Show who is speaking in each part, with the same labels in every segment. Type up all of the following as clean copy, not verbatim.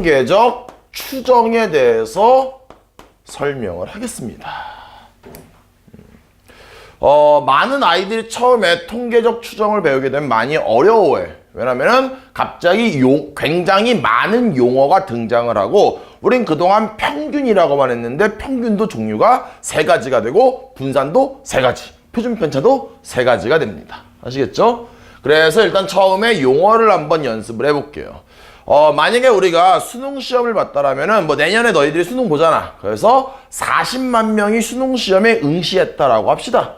Speaker 1: 통계적 추정에 대해서 설명을 하겠습니다. 많은 아이들이 처음에 통계적 추정을 배우게 되면 많이 어려워해. 왜냐면은 갑자기 굉장히 많은 용어가 등장을 하고 우린 그동안 평균이라고만 했는데 평균도 종류가 3가지가 되고 분산도 3가지, 표준 편차도 3가지가 됩니다. 아시겠죠? 그래서 일단 처음에 용어를 한번 연습을 해볼게요. 만약에 우리가 수능 시험을 봤다라면은 뭐 내년에 너희들이 수능 보잖아. 그래서 40만 명이 수능 시험에 응시했다라고 합시다.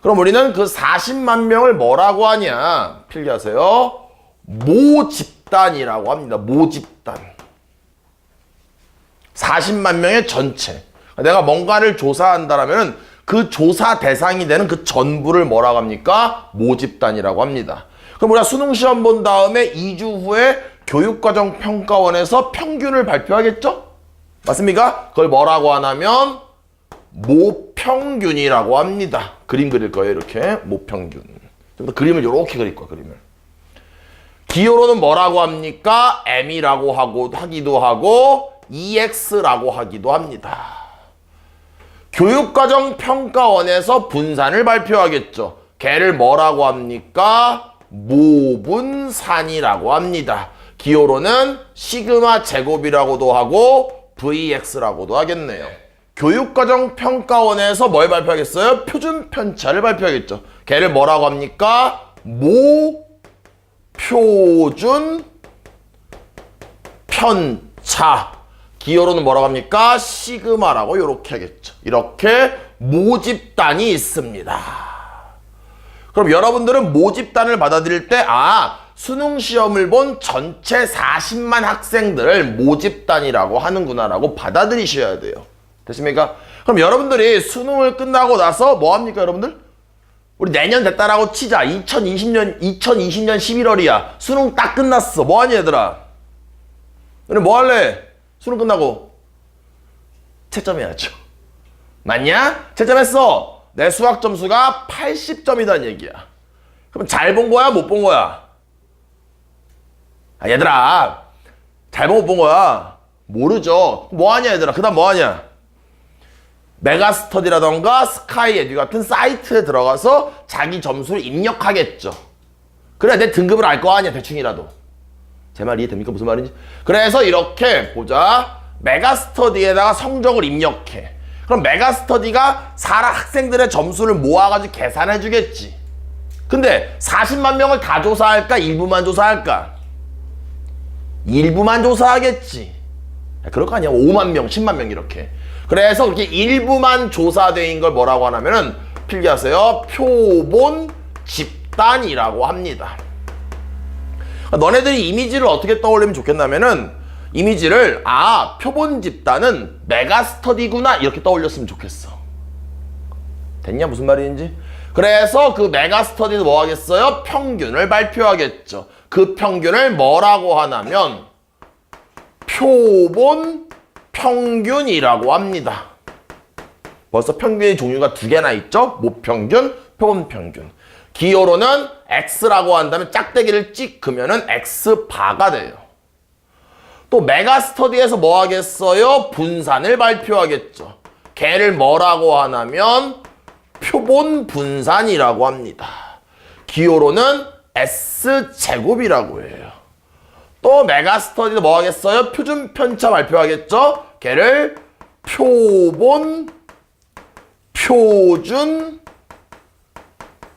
Speaker 1: 그럼 우리는 그 40만 명을 뭐라고 하냐? 필기하세요. 모집단이라고 합니다. 모집단. 40만 명의 전체. 내가 뭔가를 조사한다라면은 그 조사 대상이 되는 그 전부를 뭐라고 합니까? 모집단이라고 합니다. 그럼 우리가 수능 시험 본 다음에 2주 후에 교육과정평가원에서 평균을 발표하겠죠? 맞습니까? 그걸 뭐라고 하냐면 모평균이라고 합니다. 그림 그릴 거예요. 이렇게 모평균. 좀 더 그림을 이렇게 그릴 거야. 그림을. 기호로는 뭐라고 합니까? M이라고 하기도 하고 EX라고 하기도 합니다. 교육과정평가원에서 분산을 발표하겠죠. 걔를 뭐라고 합니까? 모분산이라고 합니다. 기호로는 시그마 제곱이라고도 하고 VX라고도 하겠네요. 교육과정평가원에서 뭘 발표하겠어요? 표준 편차를 발표하겠죠. 걔를 뭐라고 합니까? 모표준 편차. 기호로는 뭐라고 합니까? 시그마라고 이렇게 하겠죠. 이렇게 모집단이 있습니다. 그럼 여러분들은 모집단을 받아들일 때 수능 시험을 본 전체 40만 학생들을 모집단이라고 하는구나라고 받아들이셔야 돼요. 됐습니까? 그럼 여러분들이 수능을 끝나고 나서 뭐 합니까, 여러분들? 우리 내년 됐다라고 치자. 2020년 11월이야. 수능 딱 끝났어. 뭐 하니, 얘들아? 너네 뭐 할래? 수능 끝나고 채점해야죠. 맞냐? 채점했어. 내 수학 점수가 80점이란 얘기야. 그럼 잘 본 거야? 못 본 거야? 얘들아, 잘 본 못 본 거야? 모르죠. 뭐 하냐, 얘들아? 그 다음 뭐 하냐? 메가스터디라던가 스카이에듀 같은 사이트에 들어가서 자기 점수를 입력하겠죠. 그래, 내 등급을 알 거 아니야, 대충이라도. 제 말 이해됩니까? 무슨 말인지? 그래서 이렇게 보자. 메가스터디에다가 성적을 입력해. 그럼 메가스터디가 학생들의 점수를 모아가지고 계산해 주겠지. 근데 40만 명을 다 조사할까? 일부만 조사할까? 일부만 조사하겠지. 그럴 거 아니야. 5만 명, 10만 명 이렇게. 그래서 그렇게 일부만 조사된 걸 뭐라고 하냐면은 필기하세요. 표본 집단이라고 합니다. 너네들이 이미지를 어떻게 떠올리면 좋겠냐면은 이미지를 표본 집단은 메가스터디구나 이렇게 떠올렸으면 좋겠어. 됐냐? 무슨 말인지? 그래서 그 메가스터디는 뭐 하겠어요? 평균을 발표하겠죠. 그 평균을 뭐라고 하냐면 표본 평균이라고 합니다. 벌써 평균의 종류가 2개나 있죠? 모평균, 표본 평균. 기호로는 X라고 한다면 짝대기를 찍으면은 X바가 돼요. 또 메가스터디에서 뭐 하겠어요? 분산을 발표하겠죠. 걔를 뭐라고 하냐면 표본 분산이라고 합니다. 기호로는 S제곱이라고 해요. 또 메가스터디도 뭐 하겠어요? 표준 편차 발표하겠죠. 걔를 표준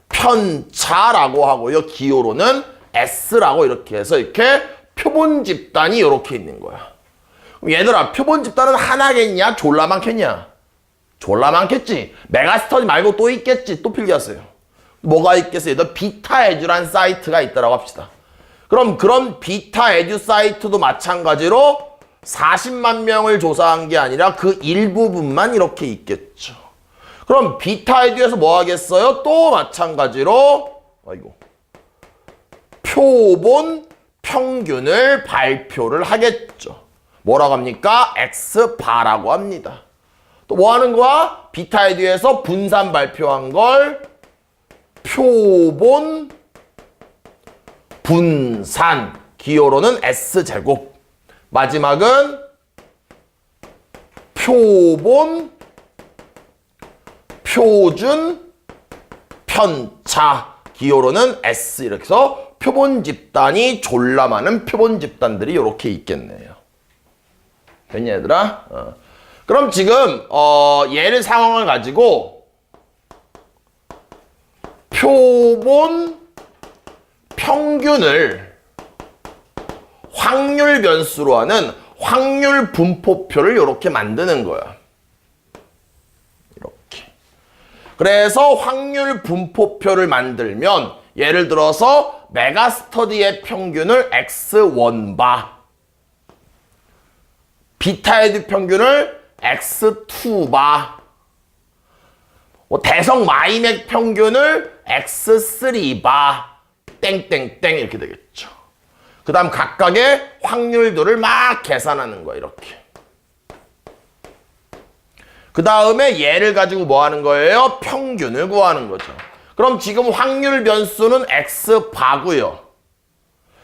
Speaker 1: 편차라고 하고요. 기호로는 S라고 이렇게 해서 이렇게 표본 집단이 이렇게 있는 거야. 그럼 얘들아, 표본 집단은 하나겠냐? 졸라 많겠냐? 졸라 많겠지. 메가스터디 말고 또 있겠지. 또 필기하세요. 뭐가 있겠어요? 얘들 비타에듀란 사이트가 있다라고 합시다. 그럼 그런 비타에듀 사이트도 마찬가지로 40만 명을 조사한 게 아니라 그 일부분만 이렇게 있겠죠. 그럼 비타에듀에서 뭐 하겠어요? 또 마찬가지로 표본 평균을 발표를 하겠죠. 뭐라고 합니까? X바라고 합니다. 또 뭐 하는 거야? 비타에듀에서 분산 발표한 걸 표본 분산, 기호로는 S제곱. 마지막은 표본, 표준, 편차, 기호로는 S 이렇게 해서 표본 집단이 졸라 많은 표본 집단들이 이렇게 있겠네요. 됐냐 얘들아? 그럼 지금 예를 상황을 가지고 표본 평균을 확률 변수로 하는 확률 분포표를 이렇게 만드는 거야. 이렇게. 그래서 확률 분포표를 만들면 예를 들어서 메가스터디의 평균을 X1바, 비타에드 평균을 X2바, 대성 마이맥 평균을 X3바, 땡땡땡 이렇게 되겠죠. 그 다음 각각의 확률들을 막 계산하는 거야, 이렇게. 그 다음에 얘를 가지고 뭐 하는 거예요? 평균을 구하는 거죠. 그럼 지금 확률 변수는 X바고요.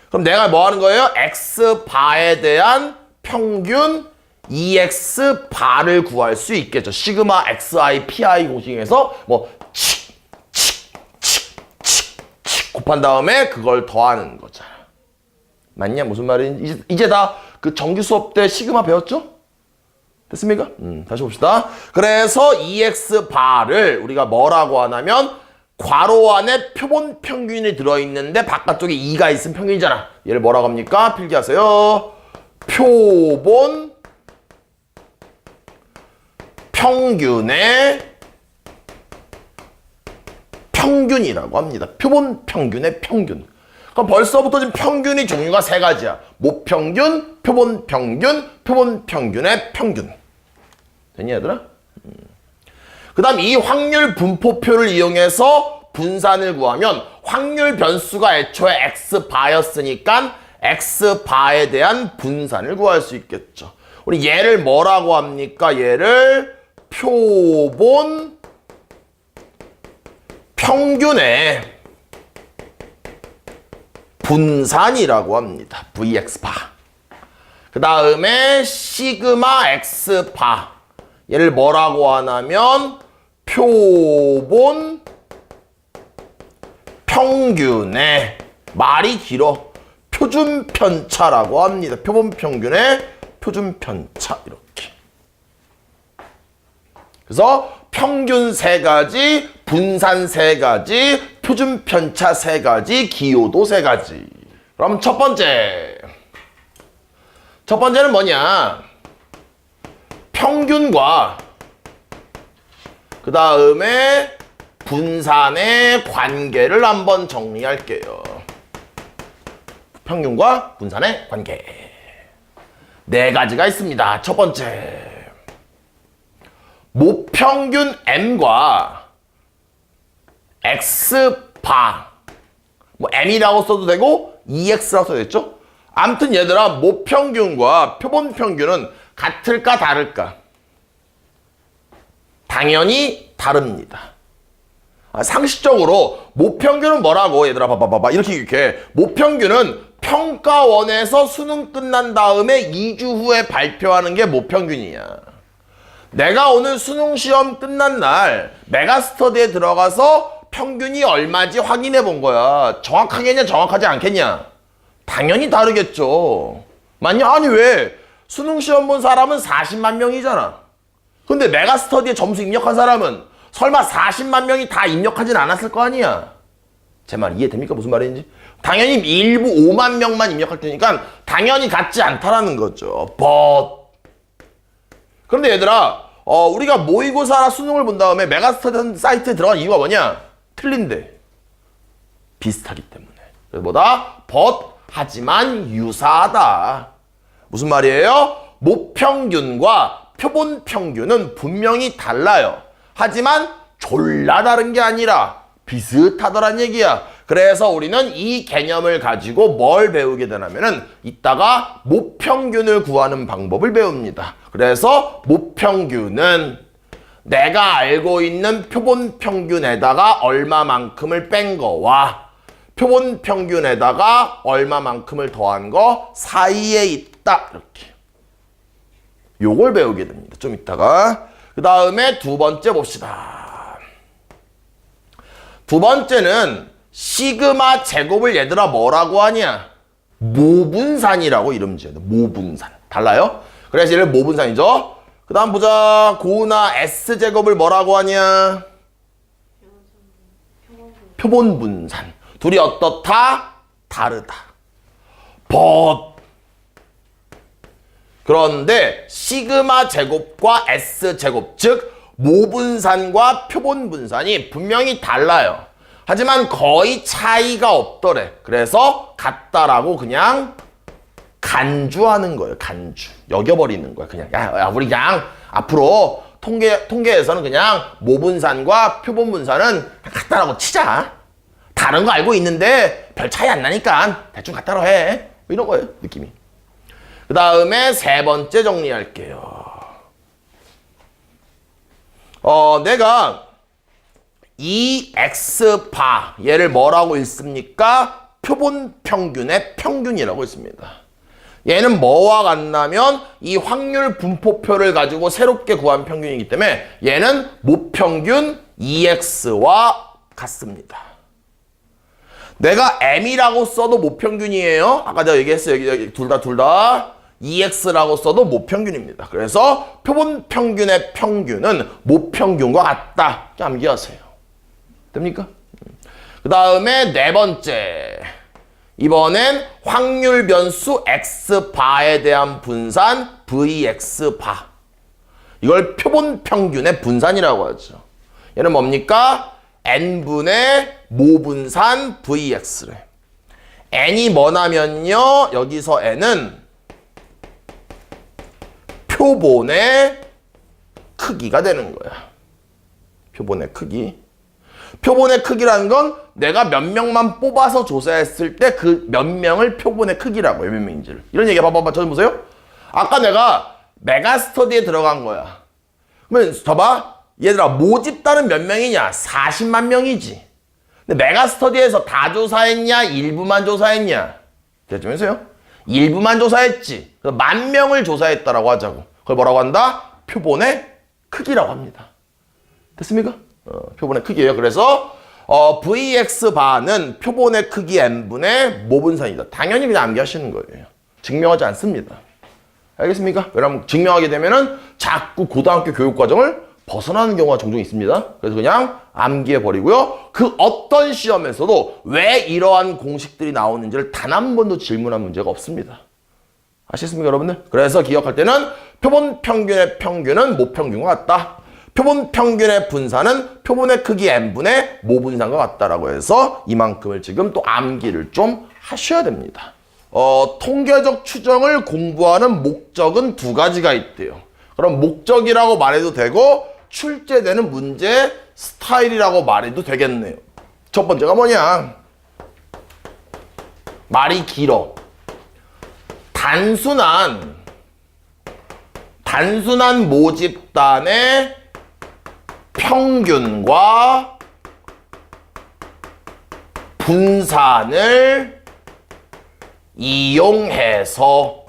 Speaker 1: 그럼 내가 뭐 하는 거예요? X바에 대한 평균 EX바를 구할 수 있겠죠. 시그마 XI PI 공식에서 뭐 곱한 다음에 그걸 더하는 거잖아. 맞냐? 무슨 말인지 이제 다 그 정규 수업 때 시그마 배웠죠? 됐습니까? 다시 봅시다. 그래서 EX바를 우리가 뭐라고 하냐면 괄호 안에 표본 평균이 들어있는데 바깥쪽에 2가 있으면 평균이잖아. 얘를 뭐라고 합니까? 필기하세요. 표본 평균의 평균이라고 합니다. 표본 평균의 평균. 그럼 벌써부터 지금 평균이 종류가 3가지야. 모평균, 표본 평균, 표본 평균의 평균. 됐니 얘들아? 그 다음 이 확률 분포표를 이용해서 분산을 구하면 확률 변수가 애초에 X바였으니까 X바에 대한 분산을 구할 수 있겠죠. 우리 얘를 뭐라고 합니까? 얘를 표본 평균의 분산이라고 합니다. VX바. 그 다음에 시그마 X바. 얘를 뭐라고 하냐면 표본 평균의 말이 길어. 표준 편차라고 합니다. 표본 평균의 표준 편차 이렇게. 그래서 평균 3가지, 분산 3가지, 표준 편차 3가지, 기호도 3가지. 그럼 첫 번째는 뭐냐? 평균과 그 다음에 분산의 관계를 한번 정리할게요. 평균과 분산의 관계. 4가지가 있습니다. 첫 번째. 모평균 M과 X바. 뭐 M이라고 써도 되고 EX라고 써도 되겠죠? 아무튼 얘들아, 모평균과 표본 평균은 같을까 다를까? 당연히 다릅니다. 상식적으로 모평균은 뭐라고? 얘들아 봐봐 이렇게 모평균은 평가원에서 수능 끝난 다음에 2주 후에 발표하는 게 모평균이야. 내가 오늘 수능 시험 끝난 날 메가스터디에 들어가서 평균이 얼마지 확인해 본 거야. 정확하겠냐 정확하지 않겠냐? 당연히 다르겠죠. 맞냐? 아니 왜? 수능 시험 본 사람은 40만 명이잖아. 근데 메가스터디에 점수 입력한 사람은 설마 40만 명이 다 입력하진 않았을 거 아니야. 제 말 이해됩니까? 무슨 말인지? 당연히 일부 5만 명만 입력할 테니까 당연히 같지 않다라는 거죠. 그런데 얘들아, 우리가 모의고사나 수능을 본 다음에 메가스터디 사이트에 들어간 이유가 뭐냐? 틀린데. 비슷하기 때문에. 그래서 뭐다? 하지만 유사하다. 무슨 말이에요? 모평균과 표본 평균은 분명히 달라요. 하지만 졸라 다른 게 아니라 비슷하더란 얘기야. 그래서 우리는 이 개념을 가지고 뭘 배우게 되냐면은 이따가 모평균을 구하는 방법을 배웁니다. 그래서 모평균은 내가 알고 있는 표본 평균에다가 얼마만큼을 뺀 거와 표본 평균에다가 얼마만큼을 더한 거 사이에 있다. 이렇게. 요걸 배우게 됩니다. 좀 이따가. 그 다음에 두 번째 봅시다. 두 번째는 시그마 제곱을 얘들아 뭐라고 하냐? 모분산이라고 이름 지어야 돼. 모분산. 달라요? 그래서 얘를 모분산이죠. 그 다음 보자. 고은아 S제곱을 뭐라고 하냐? 표본분산. 둘이 어떻다? 다르다. 그런데 시그마 제곱과 S제곱, 즉 모분산과 표본분산이 분명히 달라요. 하지만 거의 차이가 없더래. 그래서 같다라고 그냥 간주하는 거예요. 간주. 여겨버리는 거야. 그냥 야 우리 그냥 앞으로 통계에서는 그냥 모분산과 표본분산은 같다라고 치자. 다른 거 알고 있는데 별 차이 안 나니까 대충 같다로 해. 이런 거예요. 느낌이. 그 다음에 세 번째 정리할게요. 내가 이 X바 얘를 뭐라고 읽습니까? 표본 평균의 평균이라고 있습니다. 얘는 뭐와 같냐면 이 확률 분포표를 가지고 새롭게 구한 평균이기 때문에 얘는 모평균 2X와 같습니다. 내가 M이라고 써도 모평균이에요. 아까 제가 얘기했어요. 여기 둘 다 2X라고 써도 모평균입니다. 그래서 표본 평균의 평균은 모평균과 같다. 암기하세요. 됩니까? 그 다음에 네 번째. 이번엔 확률 변수 X바에 대한 분산 VX바. 이걸 표본 평균의 분산이라고 하죠. 얘는 뭡니까? N분의 모분산 VX래. N이 뭐냐면요. 여기서 N은 표본의 크기가 되는 거야. 표본의 크기. 표본의 크기라는 건 내가 몇 명만 뽑아서 조사했을 때 그 몇 명을 표본의 크기라고 해요. 몇 명인지를. 이런 얘기 봐봐. 저 보세요. 아까 내가 메가스터디에 들어간 거야. 그러면 저봐. 얘들아 모집단은 몇 명이냐? 40만 명이지. 근데 메가스터디에서 다 조사했냐? 일부만 조사했냐? 대충해서요. 일부만 조사했지. 그래서 10,000명을 조사했다라고 하자고. 그걸 뭐라고 한다? 표본의 크기라고 합니다. 됐습니까? 표본의 크기예요. 그래서 VX바는 표본의 크기 N분의 모분산이다. 당연히 그냥 암기하시는 거예요. 증명하지 않습니다. 알겠습니까? 왜냐하면 증명하게 되면은 자꾸 고등학교 교육과정을 벗어나는 경우가 종종 있습니다. 그래서 그냥 암기해버리고요. 그 어떤 시험에서도 왜 이러한 공식들이 나오는지를 단 한 번도 질문한 문제가 없습니다. 아시겠습니까, 여러분들? 그래서 기억할 때는 표본 평균의 평균은 모평균과 같다. 표본 평균의 분산은 표본의 크기 N분의 모분산과 같다라고 해서 이만큼을 지금 또 암기를 좀 하셔야 됩니다. 통계적 추정을 공부하는 목적은 두 가지가 있대요. 그럼 목적이라고 말해도 되고 출제되는 문제 스타일이라고 말해도 되겠네요. 첫 번째가 뭐냐? 말이 길어. 단순한 모집단의 평균과 분산을 이용해서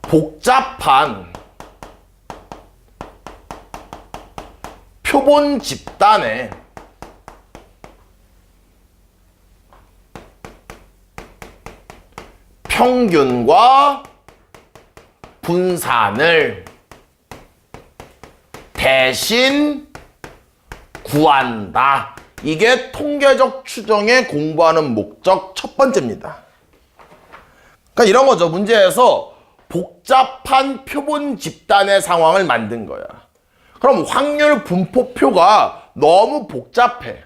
Speaker 1: 복잡한 표본 집단의 평균과 분산을 대신 구한다. 이게 통계적 추정에 공부하는 목적 첫 번째입니다. 그러니까 이런 거죠. 문제에서 복잡한 표본 집단의 상황을 만든 거야. 그럼 확률 분포표가 너무 복잡해.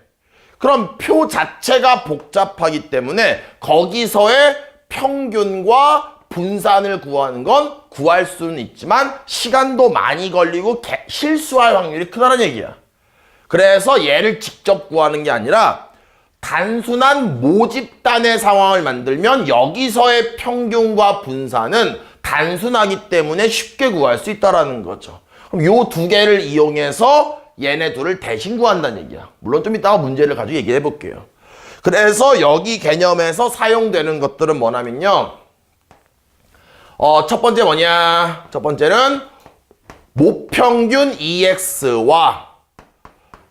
Speaker 1: 그럼 표 자체가 복잡하기 때문에 거기서의 평균과 분산을 구하는 건 구할 수는 있지만 시간도 많이 걸리고 실수할 확률이 크다는 얘기야. 그래서 얘를 직접 구하는 게 아니라 단순한 모집단의 상황을 만들면 여기서의 평균과 분산은 단순하기 때문에 쉽게 구할 수 있다는 거죠. 그럼 요 두 개를 이용해서 얘네 둘을 대신 구한다는 얘기야. 물론 좀 이따가 문제를 가지고 얘기해 볼게요. 그래서 여기 개념에서 사용되는 것들은 뭐냐면요. 첫 번째 뭐냐? 첫 번째는 모평균 EX와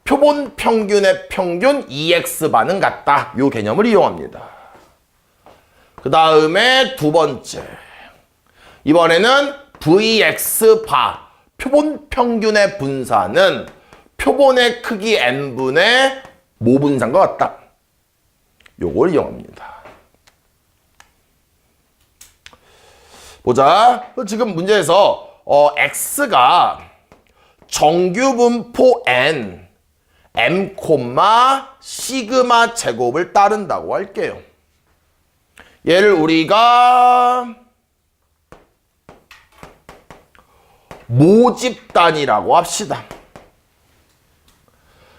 Speaker 1: 표본 평균의 평균 EX바는 같다. 요 개념을 이용합니다. 그 다음에 두 번째. 이번에는 VX바, 표본 평균의 분산은 표본의 크기 n분의 모분산과 같다. 요걸 이용합니다. 보자. 지금 문제에서 x가 정규분포 n, m, 시그마 제곱을 따른다고 할게요. 얘를 우리가 모집단이라고 합시다.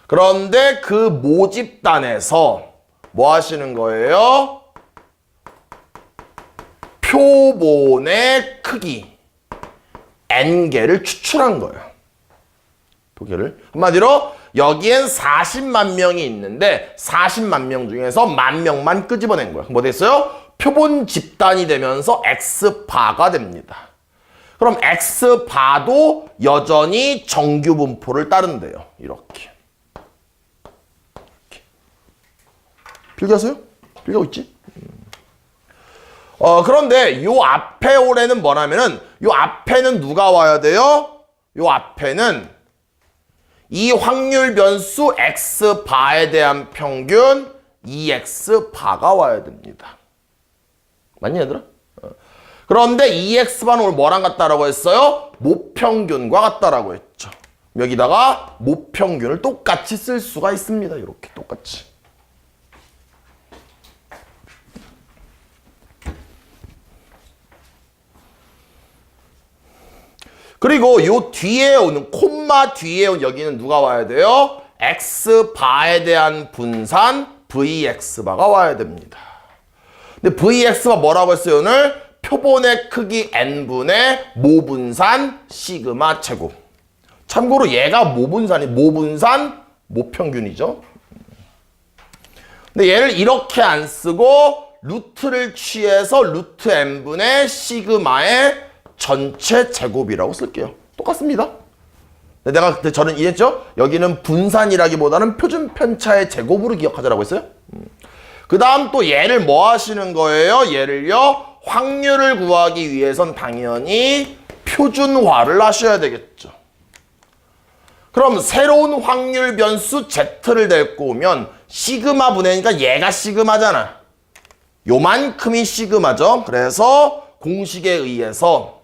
Speaker 1: 그런데 그 모집단에서 뭐 하시는 거예요? 표본의 크기 n개를 추출한 거예요. 표기를 한마디로 여기엔 40만 명이 있는데 40만 명 중에서 10,000명만 끄집어낸 거예요. 뭐 됐어요? 표본 집단이 되면서 x바가 됩니다. 그럼 x바도 여전히 정규분포를 따른대요. 이렇게. 필기하세요? 필기하고 있지? 그런데 요 앞에 올해는 뭐냐면은 요 앞에는 누가 와야 돼요? 요 앞에는 이 확률 변수 x바에 대한 평균 EX바가 와야 됩니다. 맞니 얘들아? 그런데 EX바는 오늘 뭐랑 같다라고 했어요? 모평균과 같다라고 했죠. 여기다가 모평균을 똑같이 쓸 수가 있습니다. 이렇게 똑같이. 그리고 요 뒤에 오는 콤마 뒤에 오는 여기는 누가 와야 돼요? x바에 대한 분산 VX바가 와야 됩니다. 근데 VX가 뭐라고 했어요 오늘? 표본의 크기 n분의 모분산 시그마 제곱. 참고로 얘가 모분산 모평균이죠. 근데 얘를 이렇게 안 쓰고 루트를 취해서 루트 n분의 시그마의 전체 제곱이라고 쓸게요. 똑같습니다. 내가 그때 저는 이해했죠? 여기는 분산이라기보다는 표준 편차의 제곱으로 기억하자라고 했어요. 그 다음 또 얘를 뭐 하시는 거예요? 얘를요, 확률을 구하기 위해선 당연히 표준화를 하셔야 되겠죠. 그럼 새로운 확률 변수 Z를 데리고 오면 시그마 분해니까 얘가 시그마잖아. 요만큼이 시그마죠. 그래서 공식에 의해서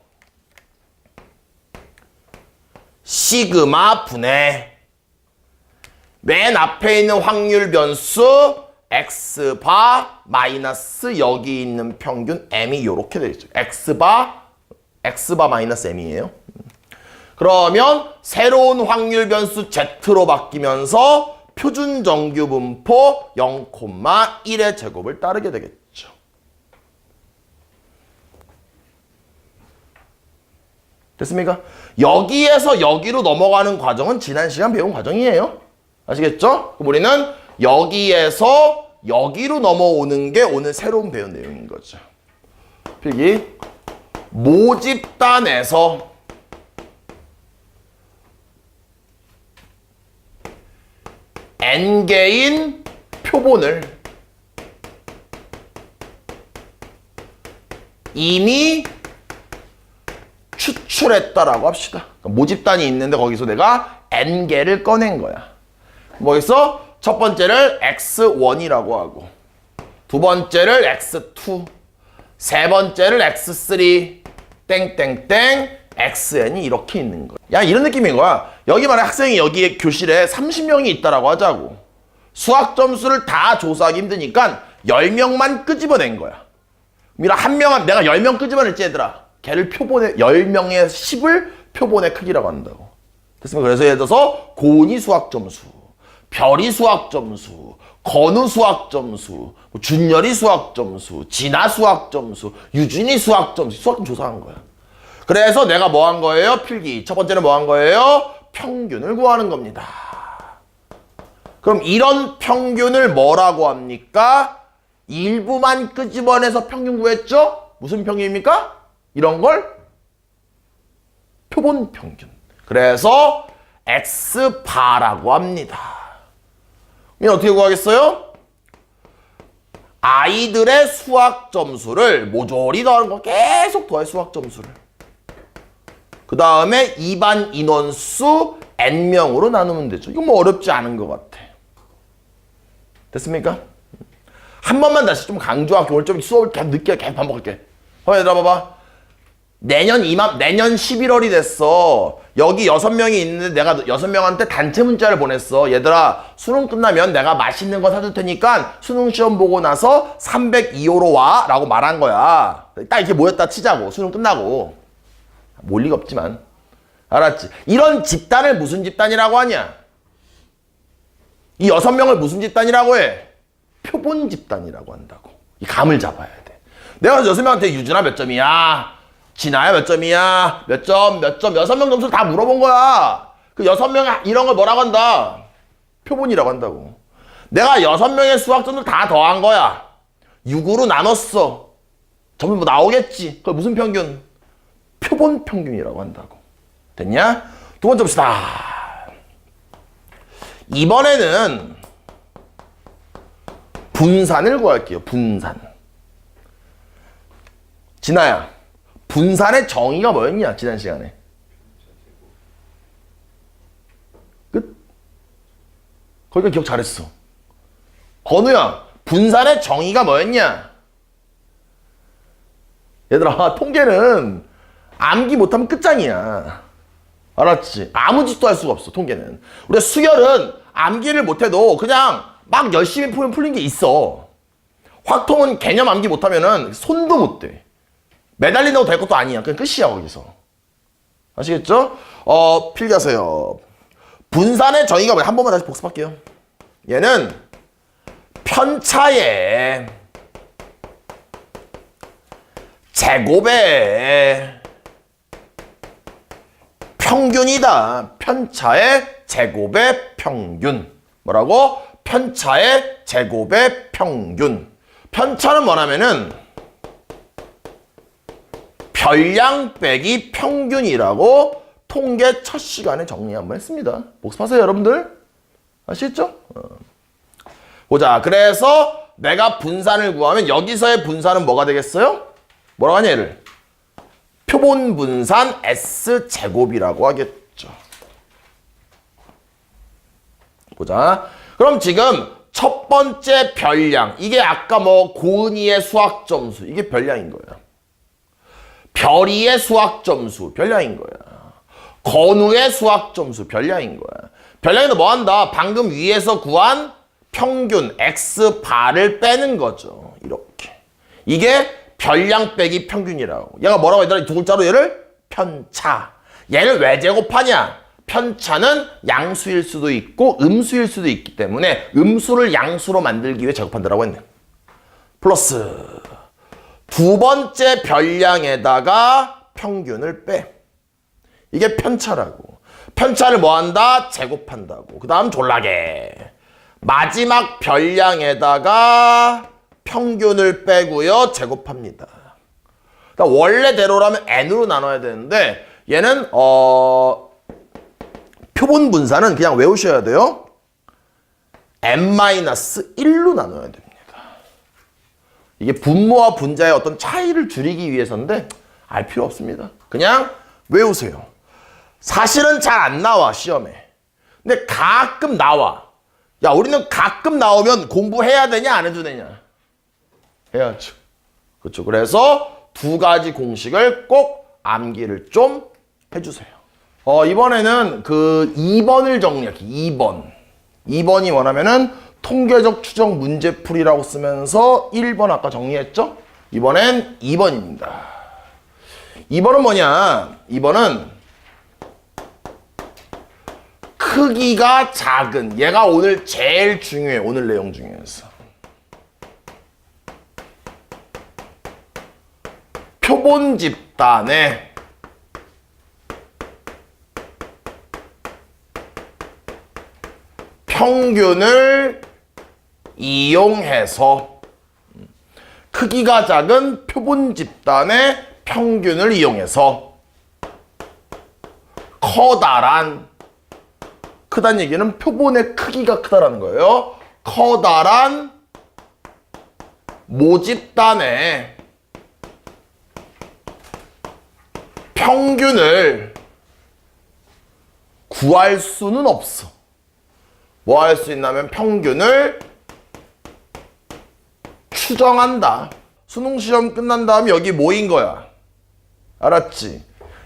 Speaker 1: 시그마 분해 맨 앞에 있는 확률 변수 x바 마이너스 여기 있는 평균 m이 요렇게 되겠죠. x바 마이너스 m이에요. 그러면 새로운 확률 변수 z로 바뀌면서 표준 정규 분포 0,1의 제곱을 따르게 되겠죠. 됐습니까? 여기에서 여기로 넘어가는 과정은 지난 시간 배운 과정이에요. 아시겠죠? 그럼 우리는 여기에서 여기로 넘어오는 게 오늘 새로운 배운 내용인 거죠. 필기. 모집단에서 n개인 표본을 이미 추출했다라고 합시다. 그러니까 모집단이 있는데 거기서 내가 n개를 꺼낸 거야. 뭐겠어? 첫 번째를 x1이라고 하고, 두 번째를 x2, 세 번째를 x3, 땡땡땡, xn이 이렇게 있는 거야. 야, 이런 느낌인 거야. 여기 만약 학생이 여기 교실에 30명이 있다라고 하자고. 수학 점수를 다 조사하기 힘드니까 10명만 끄집어낸 거야. 미라 내가 10명 끄집어냈지 얘들아. 걔를 표본의 10명의 10을 표본의 크기라고 한다고. 됐습니까? 그래서 예를 들어서 고은이 수학 점수, 별이 수학 점수, 건우 수학 점수, 준열이 수학 점수, 진아 수학 점수, 유준이 수학 점수, 수학 점 조사한 거야. 그래서 내가 뭐 한 거예요? 필기. 첫 번째는 뭐 한 거예요? 평균을 구하는 겁니다. 그럼 이런 평균을 뭐라고 합니까? 일부만 끄집어내서 평균 구했죠? 무슨 평균입니까? 이런 걸 표본 평균. 그래서 X바라고 합니다. 그럼 어떻게 구하겠어요? 아이들의 수학 점수를 모조리 더하는 거 계속 더해 수학 점수를. 그 다음에 2반 인원수 N명으로 나누면 되죠. 이거 뭐 어렵지 않은 것 같아. 됐습니까? 한 번만 다시 좀 강조할게. 오늘 좀 수업을 계속 늦게 계속 반복할게. 얘들아 봐봐. 내년 11월이 됐어. 여기 6명이 있는데 내가 6명한테 단체 문자를 보냈어. 얘들아, 수능 끝나면 내가 맛있는 거 사줄 테니까 수능 시험 보고 나서 302호로 와. 라고 말한 거야. 딱 이렇게 모였다 치자고. 수능 끝나고. 몰 리가 없지만. 알았지? 이런 집단을 무슨 집단이라고 하냐? 이 6명을 무슨 집단이라고 해? 표본 집단이라고 한다고. 이 감을 잡아야 돼. 내가 6명한테 유준아 몇 점이야? 진아야 몇 점이야? 몇 점? 6명 점수를 다 물어본 거야. 그 6명 이런 걸 뭐라고 한다? 표본이라고 한다고. 내가 6명의 수학 점수를 다 더한 거야. 6으로 나눴어. 점수 뭐 나오겠지. 그게 무슨 평균? 표본 평균이라고 한다고. 됐냐? 두 번째 봅시다. 이번에는 분산을 구할게요. 분산. 진아야, 분산의 정의가 뭐였냐? 지난 시간에. 끝? 거기까지 기억 잘했어. 건우야, 분산의 정의가 뭐였냐? 얘들아, 통계는 암기 못하면 끝장이야. 알았지? 아무 짓도 할 수가 없어, 통계는. 우리가 수열은 암기를 못해도 그냥 막 열심히 풀면 풀린 게 있어. 확통은 개념 암기 못하면은 손도 못 대. 매달린다고 될 것도 아니야. 그냥 끝이야, 거기서. 아시겠죠? 필기하세요. 분산의 정의가 뭐야? 한 번만 다시 복습할게요. 얘는 편차의 제곱의 평균이다. 편차의 제곱의 평균. 뭐라고? 편차의 제곱의 평균. 편차는 뭐냐면은 별량 빼기 평균이라고 통계 첫 시간에 정리 한번 했습니다. 복습하세요, 여러분들. 아시겠죠? 보자. 그래서 내가 분산을 구하면 여기서의 분산은 뭐가 되겠어요? 뭐라고 하냐, 얘를? 표본 분산 S제곱이라고 하겠죠. 보자. 그럼 지금 첫 번째 별량. 이게 아까 뭐 고은이의 수학 점수. 이게 별량인 거야. 별이의 수학 점수. 별량인 거야. 건우의 수학 점수. 별량인 거야. 별량에도 뭐 한다? 방금 위에서 구한 평균 X바를 빼는 거죠. 이렇게. 이게 별량 빼기 평균이라고. 얘가 뭐라고 했더라? 이 두 글자로 얘를 편차. 얘를 왜 제곱하냐? 편차는 양수일 수도 있고 음수일 수도 있기 때문에 음수를 양수로 만들기 위해 제곱한다라고 했네. 플러스 두 번째 별량에다가 평균을 빼. 이게 편차라고. 편차를 뭐 한다? 제곱한다고. 그 다음 졸라게. 마지막 별량에다가 평균을 빼고요. 제곱합니다. 그러니까 원래대로라면 n으로 나눠야 되는데 얘는 표본 분산은 그냥 외우셔야 돼요. n-1로 나눠야 됩니다. 이게 분모와 분자의 어떤 차이를 줄이기 위해서인데 알 필요 없습니다. 그냥 외우세요. 사실은 잘 안 나와, 시험에. 근데 가끔 나와. 야, 우리는 가끔 나오면 공부해야 되냐, 안 해도 되냐? 해야죠. 그렇죠. 그래서 두 가지 공식을 꼭 암기를 좀 해주세요. 이번에는 그 2번을 정리할게요. 2번. 2번이 뭐냐면은 통계적 추정 문제풀이라고 쓰면서 1번 아까 정리했죠? 이번엔 2번입니다. 2번은 뭐냐? 2번은 크기가 작은. 얘가 오늘 제일 중요해. 오늘 내용 중에서. 표본 집단의 평균을 이용해서 크기가 작은 표본 집단의 평균을 이용해서 커다란, 크다는 얘기는 표본의 크기가 크다라는 거예요. 커다란 모집단의 평균을 구할 수는 없어. 뭐 할 수 있냐면 평균을 추정한다. 수능 시험 끝난 다음에 여기 모인 거야. 알았지?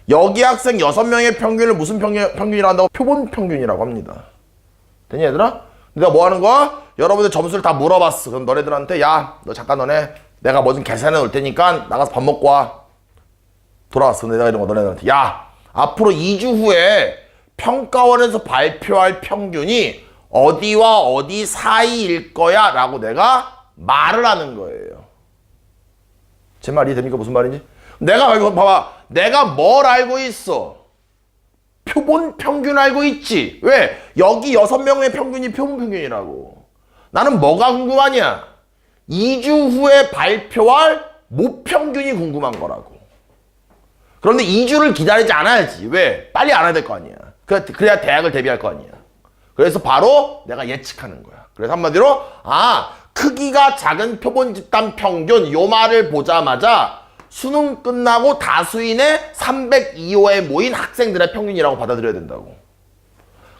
Speaker 1: 여기 학생 6명의 평균을 무슨 평균이라고 한다고? 표본 평균이라고 합니다. 되니 얘들아? 내가 뭐 하는 거야? 여러분들 점수를 다 물어봤어. 그럼 너네들한테 야, 너 잠깐 너네 내가 뭐 좀 계산해 놓을 테니까 나가서 밥 먹고 와. 돌아왔어. 근데 내가 이런 거 너네들한테 야, 앞으로 2주 후에 평가원에서 발표할 평균이 어디와 어디 사이일 거야 라고 내가 말을 하는 거예요. 제 말이 됩니까? 무슨 말인지? 내가 이거 봐봐. 내가 뭘 알고 있어? 표본 평균 알고 있지. 왜? 여기 6명의 평균이 표본 평균이라고. 나는 뭐가 궁금하냐? 2주 후에 발표할 모평균이 궁금한 거라고. 그런데 2주를 기다리지 않아야지. 왜? 빨리 알아야 될 거 아니야. 그래야 대학을 대비할 거 아니야. 그래서 바로 내가 예측하는 거야. 그래서 한마디로 크기가 작은 표본 집단 평균 요 말을 보자마자 수능 끝나고 다수인의 302호에 모인 학생들의 평균이라고 받아들여야 된다고.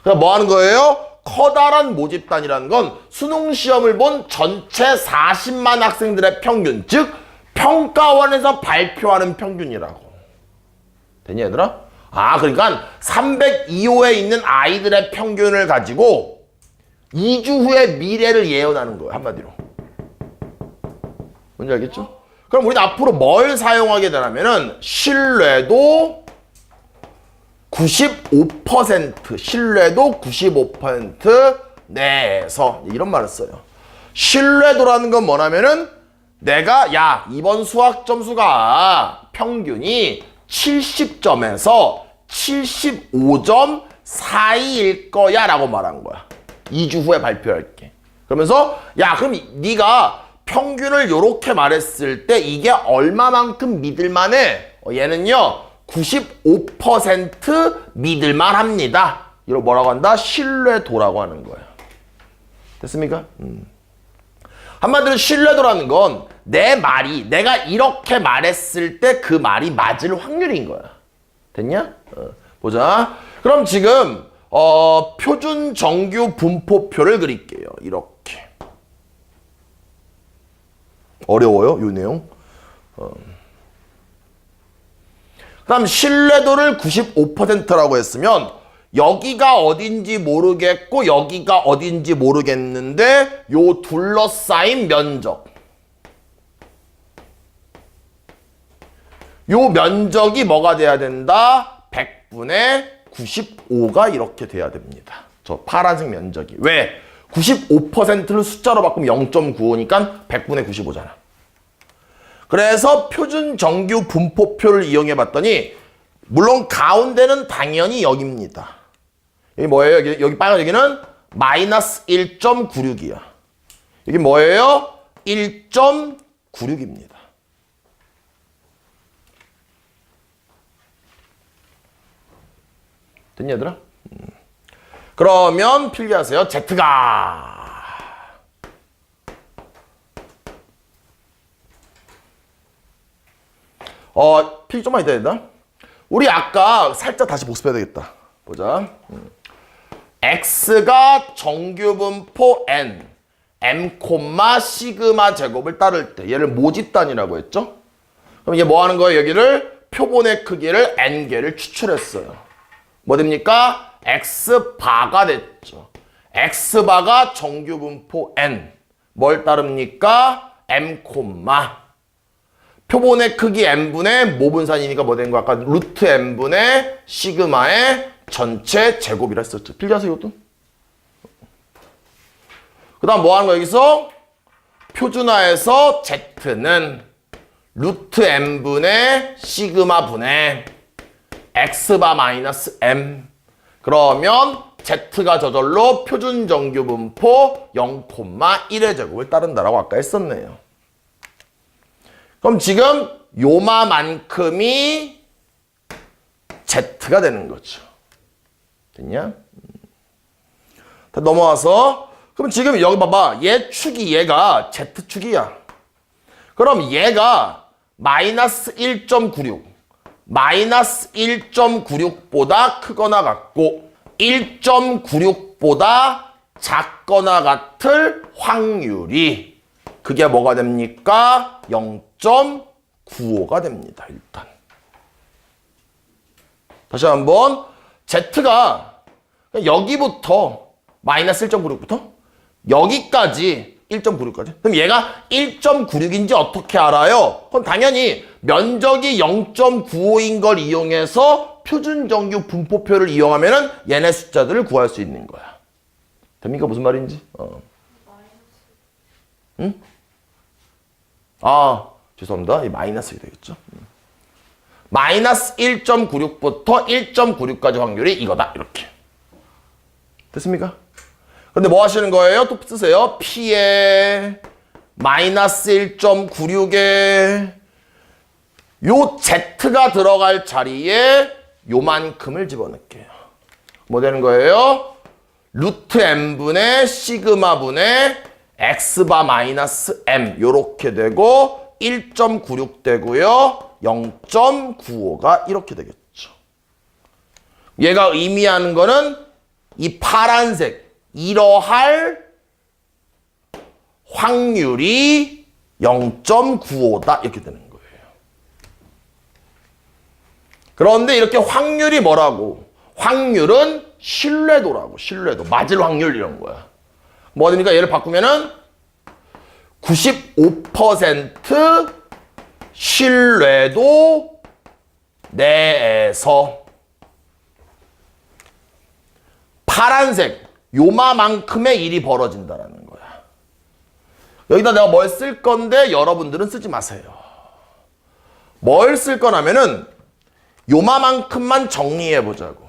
Speaker 1: 그래서 뭐 하는 거예요? 커다란 모집단이라는 건 수능 시험을 본 전체 40만 학생들의 평균, 즉 평가원에서 발표하는 평균이라고. 되니 얘들아? 그러니까 302호에 있는 아이들의 평균을 가지고 2주 후의 미래를 예언하는 거예요. 한마디로. 뭔지 알겠죠? 그럼 우리는 앞으로 뭘 사용하게 되냐면은 신뢰도 95%, 신뢰도 95% 내에서 이런 말을 써요. 신뢰도라는 건 뭐냐면은 내가 야, 이번 수학 점수가 평균이 70점에서 75점 사이일 거야 라고 말한 거야. 2주 후에 발표할게. 그러면서 야, 그럼 네가 평균을 요렇게 말했을 때 이게 얼마만큼 믿을만해? 얘는요 95% 믿을만합니다. 이걸 뭐라고 한다? 신뢰도라고 하는 거야. 됐습니까? 한마디로 신뢰도라는 건 내 말이 내가 이렇게 말했을 때 그 말이 맞을 확률인 거야. 됐냐? 보자. 그럼 지금 표준 정규 분포표를 그릴게요. 이렇게. 어려워요? 이 내용. 그다음 신뢰도를 95%라고 했으면 여기가 어딘지 모르겠고 여기가 어딘지 모르겠는데 요 둘러싸인 면적. 요 면적이 뭐가 돼야 된다? 100분의 95가 이렇게 돼야 됩니다. 저 파란색 면적이. 왜? 95%를 숫자로 바꾸면 0.95니까 100분의 95잖아. 그래서 표준 정규 분포표를 이용해 봤더니 물론 가운데는 당연히 여기입니다. 여기 뭐예요? 여기 빨간 여기는 마이너스 1.96이야. 여기 뭐예요? 1.96입니다. 됐냐 얘들아? 그러면 필기하세요. Z가 필기 좀만 이따 된다. 우리 아까 살짝 다시 복습해야 되겠다. 보자. X가 정규분포 N, M, 시그마 제곱을 따를 때 얘를 모집단이라고 했죠? 그럼 이게 뭐 하는 거예요? 여기를 표본의 크기를 N개를 추출했어요. 뭐 됩니까? X바가 됐죠. X바가 정규분포 N. 뭘 따릅니까? M, 표본의 크기 N분의 모분산이니까 뭐 된 거 아까 루트 N분의 시그마의 전체 제곱이라 했었죠. 필기하세요 이것도. 그 다음 뭐 하는 거야 여기서? 표준화해서 Z는 루트 N분의 시그마 분의 X바 마이너스 M. 그러면 Z가 저절로 표준정규분포 0,1의 제곱을 따른다라고 아까 했었네요. 그럼 지금 요마만큼이 Z가 되는 거죠. 됐냐? 다 넘어와서 그럼 지금 여기 봐봐. 얘 축이 얘가 Z축이야. 그럼 얘가 마이너스 1.96 마이너스 1.96보다 크거나 같고 1.96보다 작거나 같을 확률이 그게 뭐가 됩니까? 0.95가 됩니다. 일단 다시 한번 Z가 여기부터 마이너스 1.96부터 여기까지 1.96까지 그럼 얘가 1.96인지 어떻게 알아요? 그럼 당연히 면적이 0.95인 걸 이용해서 표준정규 분포표를 이용하면은 얘네 숫자들을 구할 수 있는 거야. 됩니까? 무슨 말인지? 응? 아, 죄송합니다. 이 마이너스가 되겠죠. 마이너스 1.96부터 1.96까지 확률이 이거다. 이렇게. 됐습니까? 근데 뭐 하시는 거예요? 또 쓰세요. P에 마이너스 1.96에 요 Z가 들어갈 자리에 요만큼을 집어넣을게요. 뭐 되는 거예요? 루트 M분의 시그마분의 X바 마이너스 M 요렇게 되고 1.96 되고요. 0.95가 이렇게 되겠죠. 얘가 의미하는 거는 이 파란색 이러할 확률이 0.95다 이렇게 되는 거예요. 그런데 이렇게 확률이 뭐라고? 확률은 신뢰도라고. 신뢰도. 맞을 확률 이런 거야. 뭐 됩니까? 얘를 바꾸면은 95% 신뢰도 내에서 파란색 요마만큼의 일이 벌어진다라는 거야. 여기다 내가 뭘 쓸 건데 여러분들은 쓰지 마세요. 뭘 쓸 거냐면은 요마만큼만 정리해 보자고.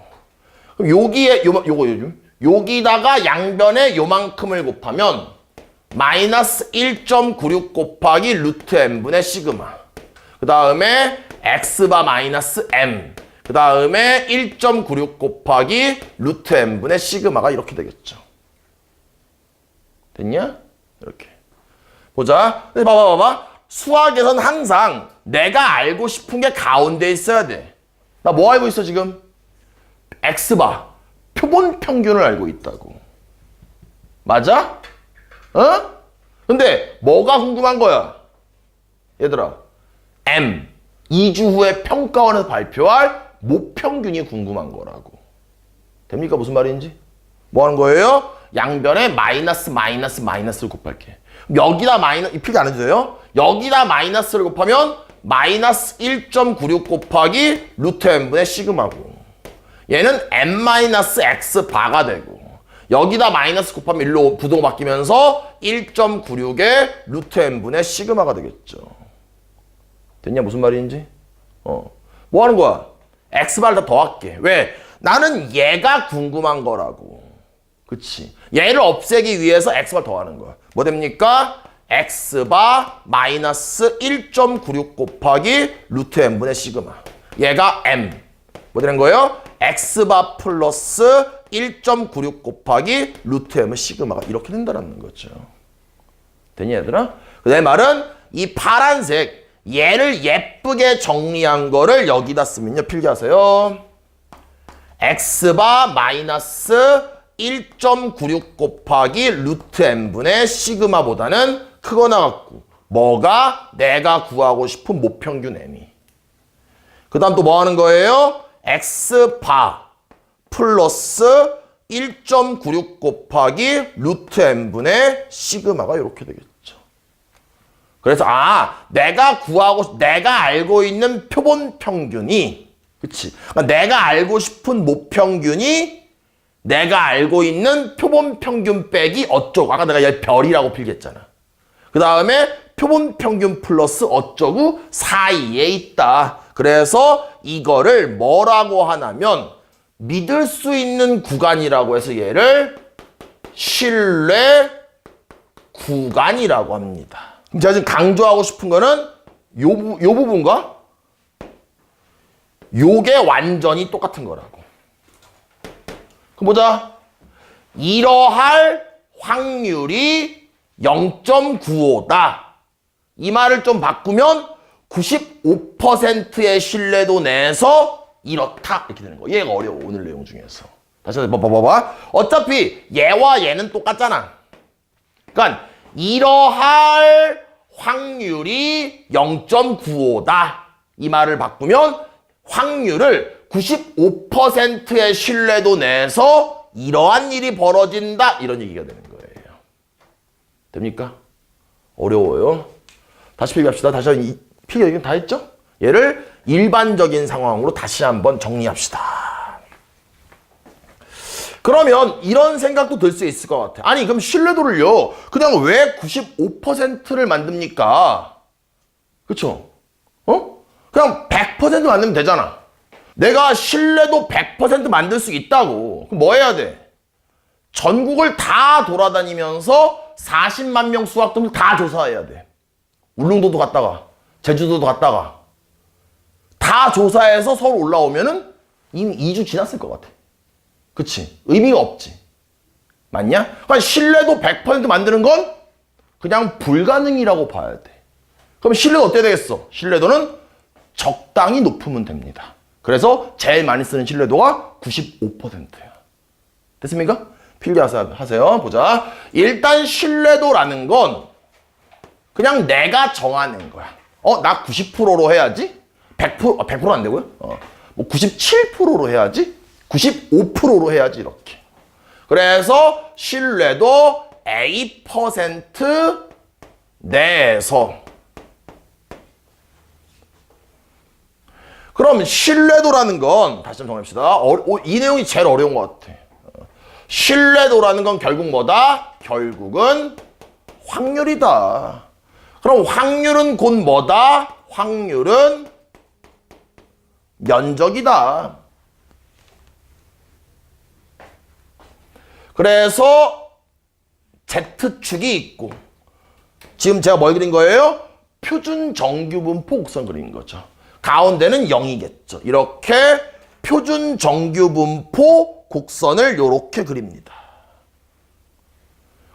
Speaker 1: 그럼 여기에 여기다가 양변에 요만큼을 곱하면 마이너스 1.96 곱하기 루트 M분의 시그마. 그 다음에 X바 마이너스 M. 그 다음에 1.96 곱하기 루트 M분의 시그마가 이렇게 되겠죠. 됐냐? 이렇게. 보자. 봐봐. 수학에선 항상 내가 알고 싶은 게 가운데 있어야 돼. 나 뭐 알고 있어 지금? X바. 표본 평균을 알고 있다고. 맞아? 어? 근데 뭐가 궁금한 거야? 얘들아. M. 2주 후에 평가원에서 발표할 모평균이 궁금한 거라고. 됩니까? 무슨 말인지? 뭐 하는 거예요? 양변에 마이너스를 곱할게. 여기다 마이너스, 필기 안 해도 돼요? 여기다 마이너스를 곱하면 마이너스 1.96 곱하기 루트 M분의 시그마고. 얘는 M-X 바가 되고. 여기다 마이너스 곱하면 일로 부동 바뀌면서 1.96의 루트 M분의 시그마가 되겠죠. 됐냐? 무슨 말인지? 뭐 하는 거야? X바를 다 더할게. 왜? 나는 얘가 궁금한 거라고. 그치? 얘를 없애기 위해서 X바를 더하는 거야. 뭐 됩니까? X바 마이너스 1.96 곱하기 루트 M분의 시그마. 얘가 M. 뭐 되는 거예요? X바 플러스 1.96 곱하기 루트 M의 시그마가 이렇게 된다는 거죠. 됐냐 얘들아? 내 말은 이 파란색 얘를 예쁘게 정리한 거를 여기다 쓰면요. 필기하세요. X바 마이너스 1.96 곱하기 루트 M분의 시그마보다는 크거나 같고 뭐가? 내가 구하고 싶은 모평균 M이. 그 다음 또 뭐 하는 거예요? X바 플러스 1.96 곱하기 루트 M분의 시그마가 이렇게 되겠죠. 그래서 내가 알고 있는 표본 평균이 그치? 그러니까 내가 알고 싶은 모평균이 내가 알고 있는 표본 평균 빼기 어쩌고 아까 내가 얘 별이라고 필기했잖아. 그 다음에 표본 평균 플러스 어쩌고 사이에 있다. 그래서 이거를 뭐라고 하냐면 믿을 수 있는 구간이라고 해서 얘를 신뢰 구간이라고 합니다. 제가 지금 강조하고 싶은 거는 요 부분과 요게 완전히 똑같은 거라고. 그럼 보자. 이러할 확률이 0.95다. 이 말을 좀 바꾸면 95%의 신뢰도 내에서 이렇다. 이렇게 되는 거야. 얘가 어려워. 오늘 내용 중에서. 다시 한번 봐봐. 어차피 얘와 얘는 똑같잖아. 그러니까 이러할 확률이 0.95다. 이 말을 바꾸면 확률을 95%의 신뢰도 내에서 이러한 일이 벌어진다. 이런 얘기가 되는 거예요. 됩니까? 어려워요. 다시 필기합시다. 다시 한번 필기 얘기는 다 했죠? 얘를 일반적인 상황으로 다시 한번 정리합시다. 그러면 이런 생각도 들 수 있을 것 같아. 아니 그럼 신뢰도를요 그냥 왜 95%를 만듭니까? 그쵸? 그냥 100% 만들면 되잖아. 내가 신뢰도 100% 만들 수 있다고. 그럼 뭐 해야 돼? 전국을 다 돌아다니면서 40만 명 수학점을 다 조사해야 돼. 울릉도도 갔다가 제주도도 갔다가 다 조사해서 서울 올라오면은 이미 2주 지났을 것 같아. 그치? 의미가 없지. 맞냐? 그러니까 신뢰도 100% 만드는 건 그냥 불가능이라고 봐야 돼. 그럼 신뢰도 어떻게 되겠어? 신뢰도는 적당히 높으면 됩니다. 그래서 제일 많이 쓰는 신뢰도가 95%야. 됐습니까? 필기하세요. 보자. 일단 신뢰도라는 건 그냥 내가 정하는 거야. 나 90%로 해야지? 100%, 100% 안 되고요? 뭐 97%로 해야지? 95%로 해야지, 이렇게. 그래서 신뢰도 A% 내에서. 그럼 신뢰도라는 건, 다시 한번 정합시다. 이 내용이 제일 어려운 것 같아. 신뢰도라는 건 결국 뭐다? 결국은 확률이다. 그럼 확률은 곧 뭐다? 확률은 면적이다. 그래서 Z축이 있고, 지금 제가 뭘 그린 거예요? 표준 정규분포 곡선 그린 거죠. 가운데는 0이겠죠. 이렇게 표준 정규분포 곡선을 이렇게 그립니다.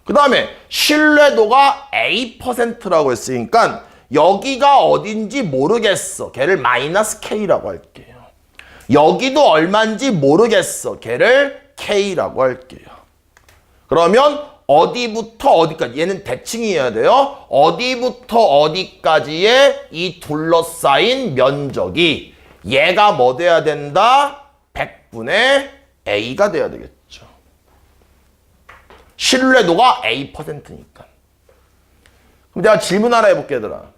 Speaker 1: 그 다음에 신뢰도가 A%라고 했으니까 여기가 어딘지 모르겠어. 걔를 마이너스 K라고 할게요. 여기도 얼마인지 모르겠어. 걔를 K라고 할게요. 그러면 어디부터 어디까지, 얘는 대칭이어야 돼요. 어디부터 어디까지의 이 둘러싸인 면적이 얘가 뭐 돼야 된다? 100분의 A가 돼야 되겠죠. 신뢰도가 A%니까. 그럼 내가 질문 하나 해볼게, 얘들아.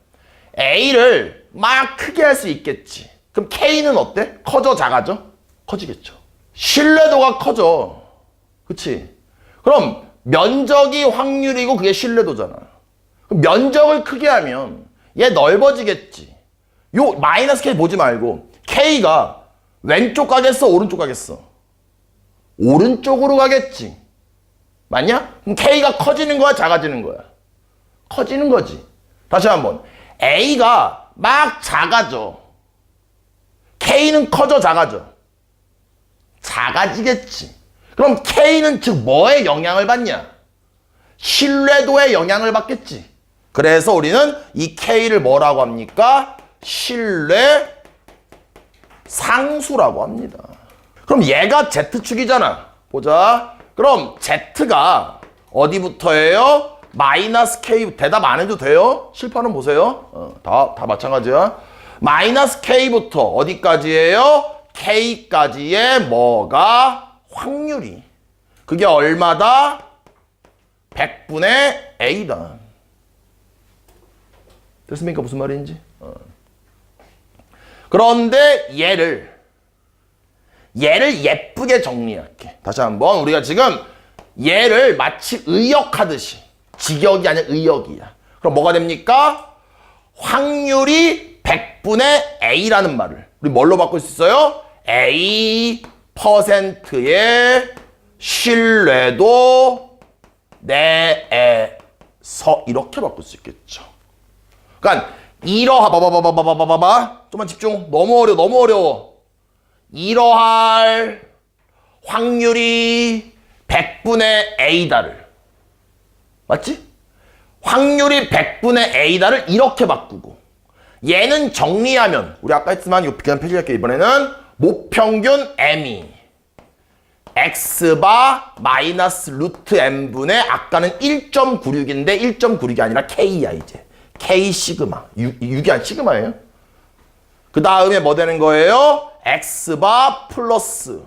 Speaker 1: A를 막 크게 할 수 있겠지. 그럼 K는 어때? 커져, 작아져? 커지겠죠. 신뢰도가 커져. 그치? 그럼 면적이 확률이고 그게 신뢰도잖아. 그럼 면적을 크게 하면 얘 넓어지겠지. 요 마이너스 K 보지 말고 K가 왼쪽 가겠어? 오른쪽 가겠어? 오른쪽으로 가겠지. 맞냐? 그럼 K가 커지는 거야? 작아지는 거야? 커지는 거지. 다시 한번. A가 막 작아져. K는 커져, 작아져? 작아지겠지. 그럼 K는 즉 뭐에 영향을 받냐? 신뢰도에 영향을 받겠지. 그래서 우리는 이 K를 뭐라고 합니까? 신뢰 상수라고 합니다. 그럼 얘가 Z축이잖아. 보자. 그럼 Z가 어디부터예요? 마이너스 K. 대답 안 해도 돼요? 실판은 보세요. 다 마찬가지야. 마이너스 K부터 어디까지예요? K까지의 뭐가? 확률이. 그게 얼마다? 100분의 A다. 됐습니까? 무슨 말인지? 그런데 얘를 예쁘게 정리할게. 다시 한번. 우리가 지금 얘를 마치 의역하듯이. 직역이 아니라 의역이야. 그럼 뭐가 됩니까? 확률이 100분의 A라는 말을 우리 뭘로 바꿀 수 있어요? A %의 신뢰도 내에서 이렇게 바꿀 수 있겠죠. 그러니까 봐봐. 좀만 집중. 너무 어려워. 이러할 확률이 100분의 A다를. 맞지? 확률이 100분의 A다를 이렇게 바꾸고 얘는 정리하면 우리 아까 했지만 이거 그냥 표시할게요. 이번에는 모평균 M이 X바 마이너스 루트 M분의 아까는 1.96인데 1.96이 아니라 K야 이제. K 시그마. 6이 아니라 시그마예요. 그 다음에 뭐 되는 거예요? X바 플러스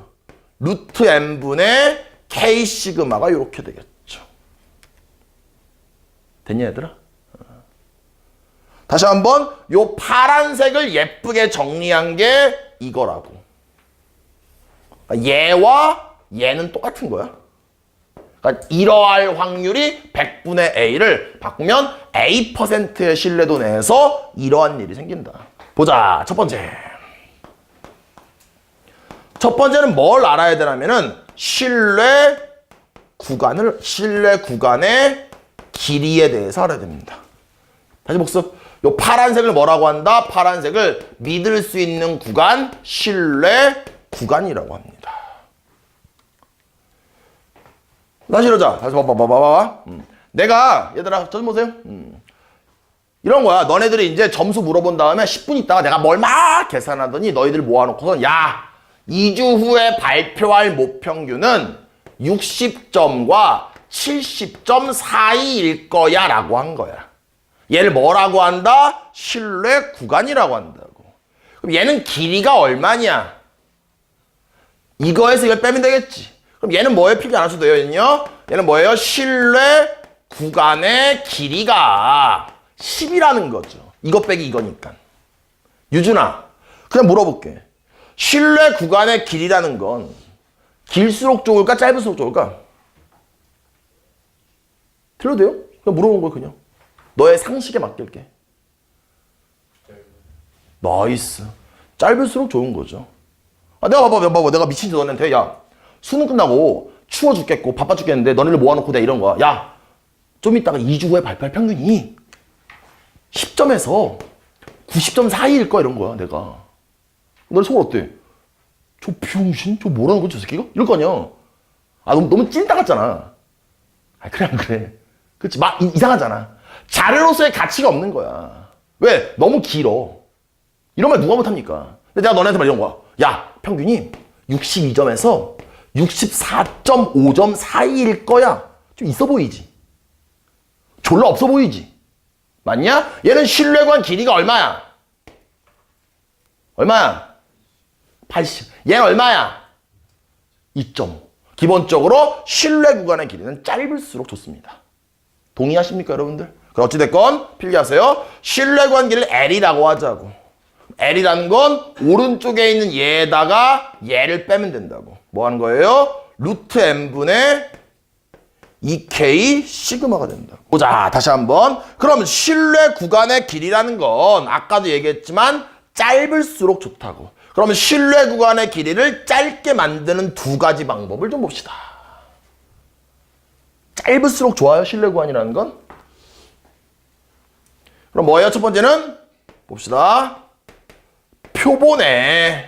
Speaker 1: 루트 M분의 K 시그마가 이렇게 되겠죠. 됐냐 얘들아? 다시 한번 요 파란색을 예쁘게 정리한 게 이거라고. 얘와 얘는 똑같은 거야. 그러니까 이러할 확률이 100분의 A를 바꾸면 A%의 신뢰도 내에서 이러한 일이 생긴다. 보자. 첫 번째. 첫 번째는 뭘 알아야 되냐면은 신뢰 구간의 길이에 대해서 알아야 됩니다. 다시 복습. 요 파란색을 뭐라고 한다? 파란색을 믿을 수 있는 구간, 신뢰 구간이라고 합니다. 다시 이러자. 다시 봐봐. 내가 얘들아 저 좀 보세요. 이런 거야. 너네들이 이제 점수 물어본 다음에 10분 있다가 내가 뭘 막 계산하더니 너희들 모아놓고서 야 2주 후에 발표할 모평균은 60점과 70점 사이일 거야 라고 한 거야. 얘를 뭐라고 한다? 신뢰 구간이라고 한다고. 그럼 얘는 길이가 얼마냐? 이거에서 이걸 빼면 되겠지. 그럼 얘는 뭐에 필기 안 하셔도 돼요, 얘는요? 얘는 뭐예요? 신뢰 구간의 길이가 10이라는 거죠. 이거 빼기 이거니까. 유준아, 그냥 물어볼게. 신뢰 구간의 길이라는 건 길수록 좋을까, 짧을수록 좋을까? 들려도 돼요? 그냥 물어본 거야, 그냥. 너의 상식에 맡길게. 나이스. 짧을수록 좋은 거죠. 내가 봐봐. 내가 미친 듯 너네한테 야 수능 끝나고 추워 죽겠고 바빠 죽겠는데 너네를 모아놓고 내가 이런 거야. 야 좀 이따가 2주 후에 발표할 평균이 10점에서 90점 사이일 거야 이런 거야 내가. 너네 속은 어때? 저 병신? 저 뭐라는 거지 저 새끼가? 이럴 거 아니야. 너무 찐따 같잖아. 그래 안 그래? 그렇지 막 이상하잖아. 자료로서의 가치가 없는 거야. 왜? 너무 길어. 이런 말 누가 못합니까? 근데 내가 너네한테 말 이런 거야. 야 평균이 62점에서 64.5점 사이일 거야. 좀 있어 보이지? 졸라 없어 보이지? 맞냐? 얘는 신뢰구간 길이가 얼마야? 80. 얘는 얼마야? 2.5. 기본적으로 신뢰구간의 길이는 짧을수록 좋습니다. 동의하십니까 여러분들? 그럼 어찌됐건 필기하세요. 신뢰구간 길이를 L이라고 하자고. L이라는 건 오른쪽에 있는 얘에다가 얘를 빼면 된다고. 뭐 하는 거예요? 루트 M분의 2K 시그마가 된다고. 보자. 다시 한번. 그럼 신뢰 구간의 길이라는 건 아까도 얘기했지만 짧을수록 좋다고. 그러면 신뢰 구간의 길이를 짧게 만드는 두 가지 방법을 좀 봅시다. 짧을수록 좋아요. 신뢰 구간이라는 건. 그럼 뭐예요? 첫 번째는 봅시다. 표본의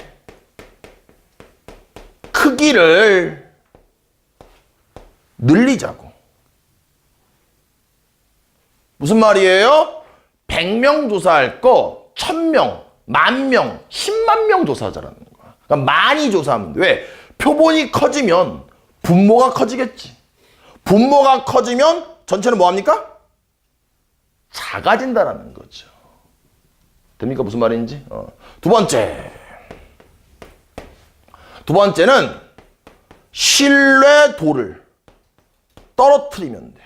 Speaker 1: 크기를 늘리자고. 무슨 말이에요? 100명 조사할 거 1000명, 10,000명, 10만 명 조사하자라는 거야. 그러니까 많이 조사하면 돼. 왜? 표본이 커지면 분모가 커지겠지. 분모가 커지면 전체는 뭐합니까? 작아진다라는 거죠. 됩니까? 무슨 말인지? 두 번째는 신뢰도를 떨어뜨리면 돼.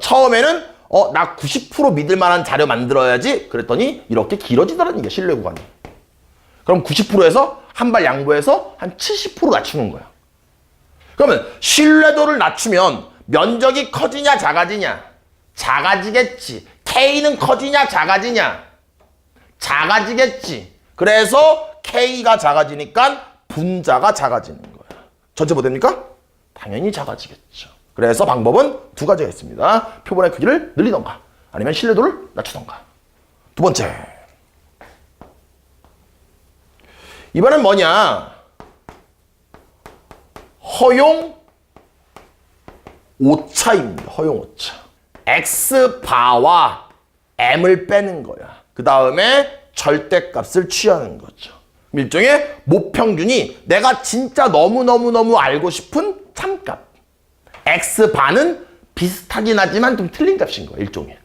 Speaker 1: 처음에는 나 90% 믿을 만한 자료 만들어야지 그랬더니 이렇게 길어지더라는 게 신뢰 구간이. 그럼 90%에서 한 발 양보해서 한 70% 낮추는 거야. 그러면 신뢰도를 낮추면 면적이 커지냐 작아지냐? 작아지겠지. K는 커지냐 작아지냐? 작아지겠지. 그래서 K가 작아지니까 분자가 작아지는 거야. 전체 뭐 됩니까? 당연히 작아지겠죠. 그래서 방법은 두 가지가 있습니다. 표본의 크기를 늘리던가 아니면 신뢰도를 낮추던가. 두 번째. 이번엔 뭐냐? 허용 오차입니다. 허용 오차. X바와 M을 빼는 거야. 그 다음에 절대값을 취하는 거죠. 일종의 모평균이 내가 진짜 너무너무너무 알고 싶은 참값. X바는 비슷하긴 하지만 좀 틀린 값인 거야. 일종의.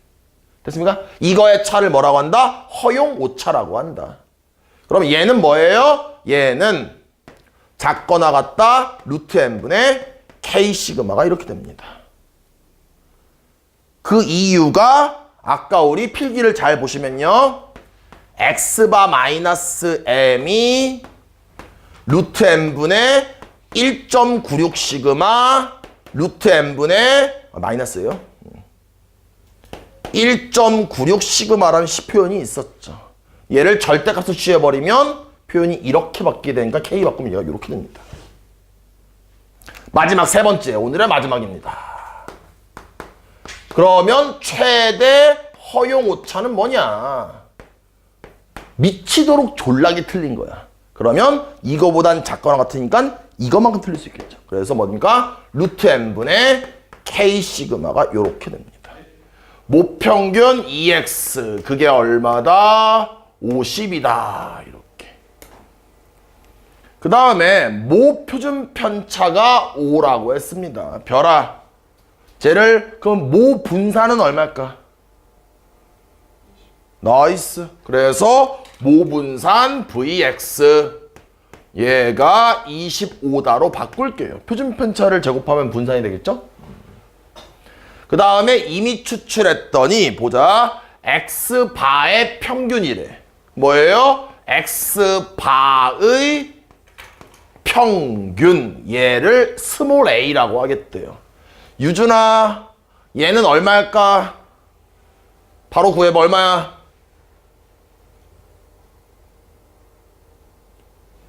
Speaker 1: 됐습니까? 이거의 차를 뭐라고 한다? 허용 오차라고 한다. 그럼 얘는 뭐예요? 얘는 작거나 같다 루트 n분의 k 시그마가 이렇게 됩니다. 그 이유가 아까 우리 필기를 잘 보시면요. x바 마이너스 m이 루트 n분의 1.96 시그마 루트 n분의 마이너스예요. 1.96 시그마라는 표현이 있었죠. 얘를 절대값으로 취해버리면 표현이 이렇게 바뀌게 되니까 k 바꾸면 얘가 이렇게 됩니다. 마지막 세 번째, 오늘의 마지막입니다. 그러면 최대 허용 오차는 뭐냐? 미치도록 졸라게 틀린 거야. 그러면 이거보단 작거나 같으니까 이것만큼 틀릴 수 있겠죠. 그래서 뭡니까? 루트 n분의 k 시그마가 이렇게 됩니다. 모평균 2x 그게 얼마다? 50이다. 이렇게. 그 다음에 모표준 편차가 5라고 했습니다. 별아, 쟤를 그럼 모분산은 얼마일까? 나이스. 그래서 모분산 vx 얘가 25다로 바꿀게요. 표준 편차를 제곱하면 분산이 되겠죠? 그 다음에 이미 추출했더니 보자. x바의 평균이래. 뭐예요? x바의 평균 얘를 스몰 a라고 하겠대요. 유준아, 얘는 얼마일까? 바로 구해봐. 얼마야?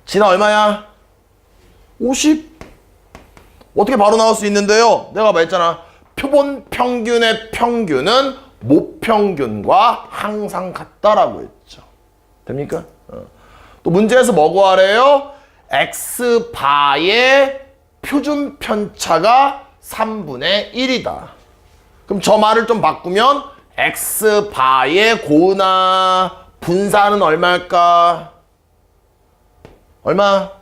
Speaker 1: 진아 얼마야? 50. 어떻게 바로 나올 수 있는데요? 내가 말했잖아. 표본 평균의 평균은 모평균과 항상 같다라고 했죠. 됩니까? 또 문제에서 뭐 구하래요? x바의 표준 편차가 3분의 1이다. 그럼 저 말을 좀 바꾸면 x바의 고은아 분산은 얼마일까? 얼마?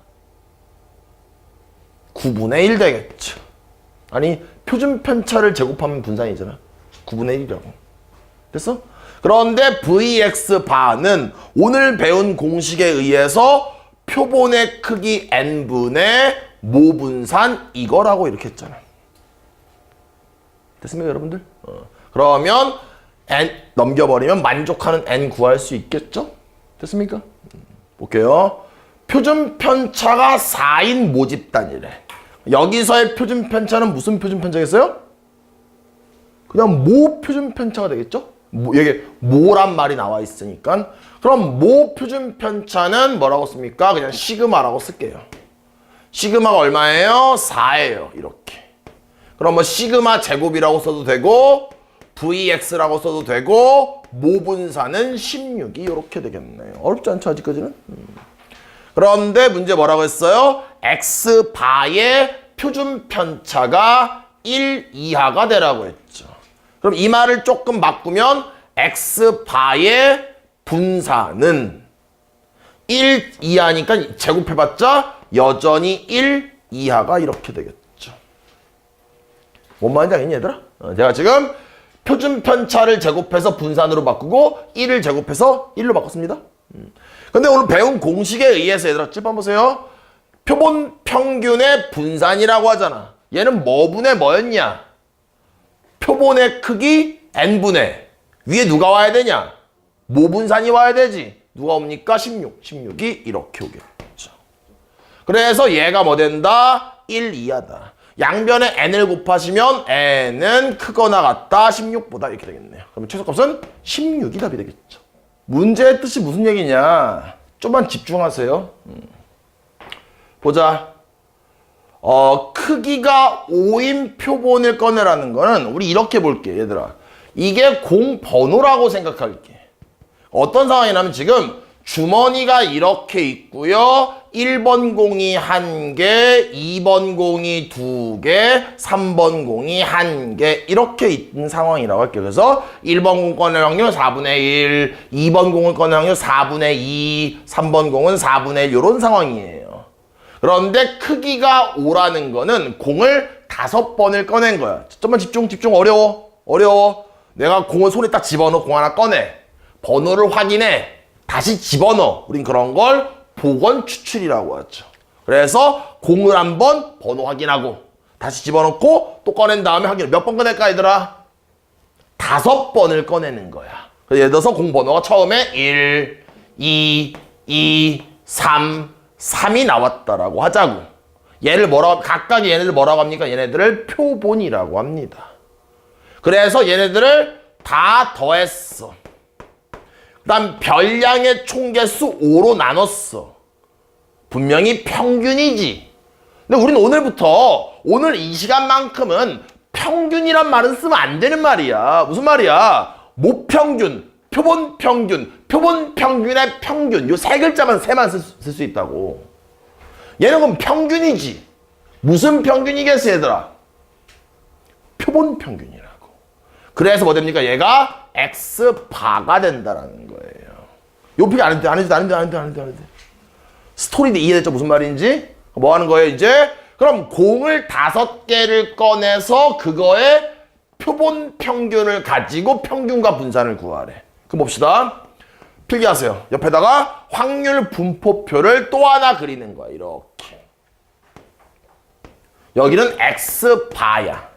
Speaker 1: 9분의 1 되겠죠. 아니 표준 편차를 제곱하면 분산이잖아. 9분의 1이라고. 됐어? 그런데 vx바는 오늘 배운 공식에 의해서 표본의 크기 n분의 모분산 이거라고 이렇게 했잖아. 됐습니까 여러분들? 그러면 n 넘겨버리면 만족하는 n 구할 수 있겠죠? 됐습니까? 볼게요. 표준 편차가 4인 모집단이래. 여기서의 표준 편차는 무슨 표준 편차겠어요? 그냥 모 표준 편차가 되겠죠? 여기 모란 말이 나와 있으니까. 그럼 모 표준 편차는 뭐라고 씁니까? 그냥 시그마라고 쓸게요. 시그마가 얼마예요? 4예요. 이렇게. 그럼 뭐 시그마 제곱이라고 써도 되고 vx라고 써도 되고 모분산은 16이 이렇게 되겠네요. 어렵지 않죠 아직까지는? 그런데 문제 뭐라고 했어요? x바의 표준 편차가 1 이하가 되라고 했죠. 그럼 이 말을 조금 바꾸면 x바의 분산은 1 이하니까 제곱해봤자 여전히 1 이하가 이렇게 되겠죠. 뭔 말인지 알겠니 얘들아? 제가 지금 표준 편차를 제곱해서 분산으로 바꾸고 1을 제곱해서 1로 바꿨습니다. 근데 오늘 배운 공식에 의해서 얘들아 찝어 보세요. 표본 평균의 분산이라고 하잖아. 얘는 뭐분의 뭐였냐? 표본의 크기 n분의 위에 누가 와야 되냐? 모분산이 와야 되지. 누가 옵니까? 16. 16이 이렇게 오겠죠. 그래서 얘가 뭐 된다? 1 이하다. 양변에 n을 곱하시면 n은 크거나 같다 16보다 이렇게 되겠네요. 그러면 최소값은 16이 답이 되겠죠. 문제의 뜻이 무슨 얘기냐? 좀만 집중하세요. 보자. 크기가 5인 표본을 꺼내라는 거는 우리 이렇게 볼게 얘들아. 이게 공 번호라고 생각할게. 어떤 상황이냐면 지금 주머니가 이렇게 있고요. 1번 공이 1개, 2번 공이 2개, 3번 공이 1개 이렇게 있는 상황이라고 할게요. 그래서 1번 공 꺼낼 확률 4분의 1, 2번 공을 꺼낼 확률 4분의 2, 3번 공은 4분의 1 이런 상황이에요. 그런데 크기가 5라는 거는 공을 5번을 꺼낸 거야. 좀만 집중 어려워. 내가 공을 손에 딱 집어넣어 공 하나 꺼내. 번호를 확인해. 다시 집어넣어. 우린 그런 걸 복원 추출이라고 하죠. 그래서 공을 한번 번호 확인하고 다시 집어넣고 또 꺼낸 다음에 확인해. 몇 번 꺼낼까 얘들아? 5번을 꺼내는 거야. 그래서 예를 들어서 공 번호가 처음에 1, 2, 3, 3이 나왔다라고 하자고. 각각 얘네들 뭐라고 합니까? 얘네들을 표본이라고 합니다. 그래서 얘네들을 다 더했어. 그 다음 별량의 총개수 5로 나눴어. 분명히 평균이지. 근데 우리는 오늘 이 시간만큼은 평균이란 말은 쓰면 안 되는 말이야. 무슨 말이야? 모평균, 표본평균, 표본평균의 평균 요 세 글자만 쓸 수 있다고. 얘는 그럼 평균이지. 무슨 평균이겠어 얘들아? 표본평균이라고. 그래서 뭐 됩니까? 얘가 X바가 된다라는 거예요. 요 필기 안 해도 돼. 스토리도 이해됐죠? 무슨 말인지? 뭐 하는 거예요, 이제? 그럼 공을 5개를 꺼내서 그거의 표본 평균을 가지고 평균과 분산을 구하래. 그럼 봅시다. 필기하세요. 옆에다가 확률 분포표를 또 하나 그리는 거야, 이렇게. 여기는 X바야.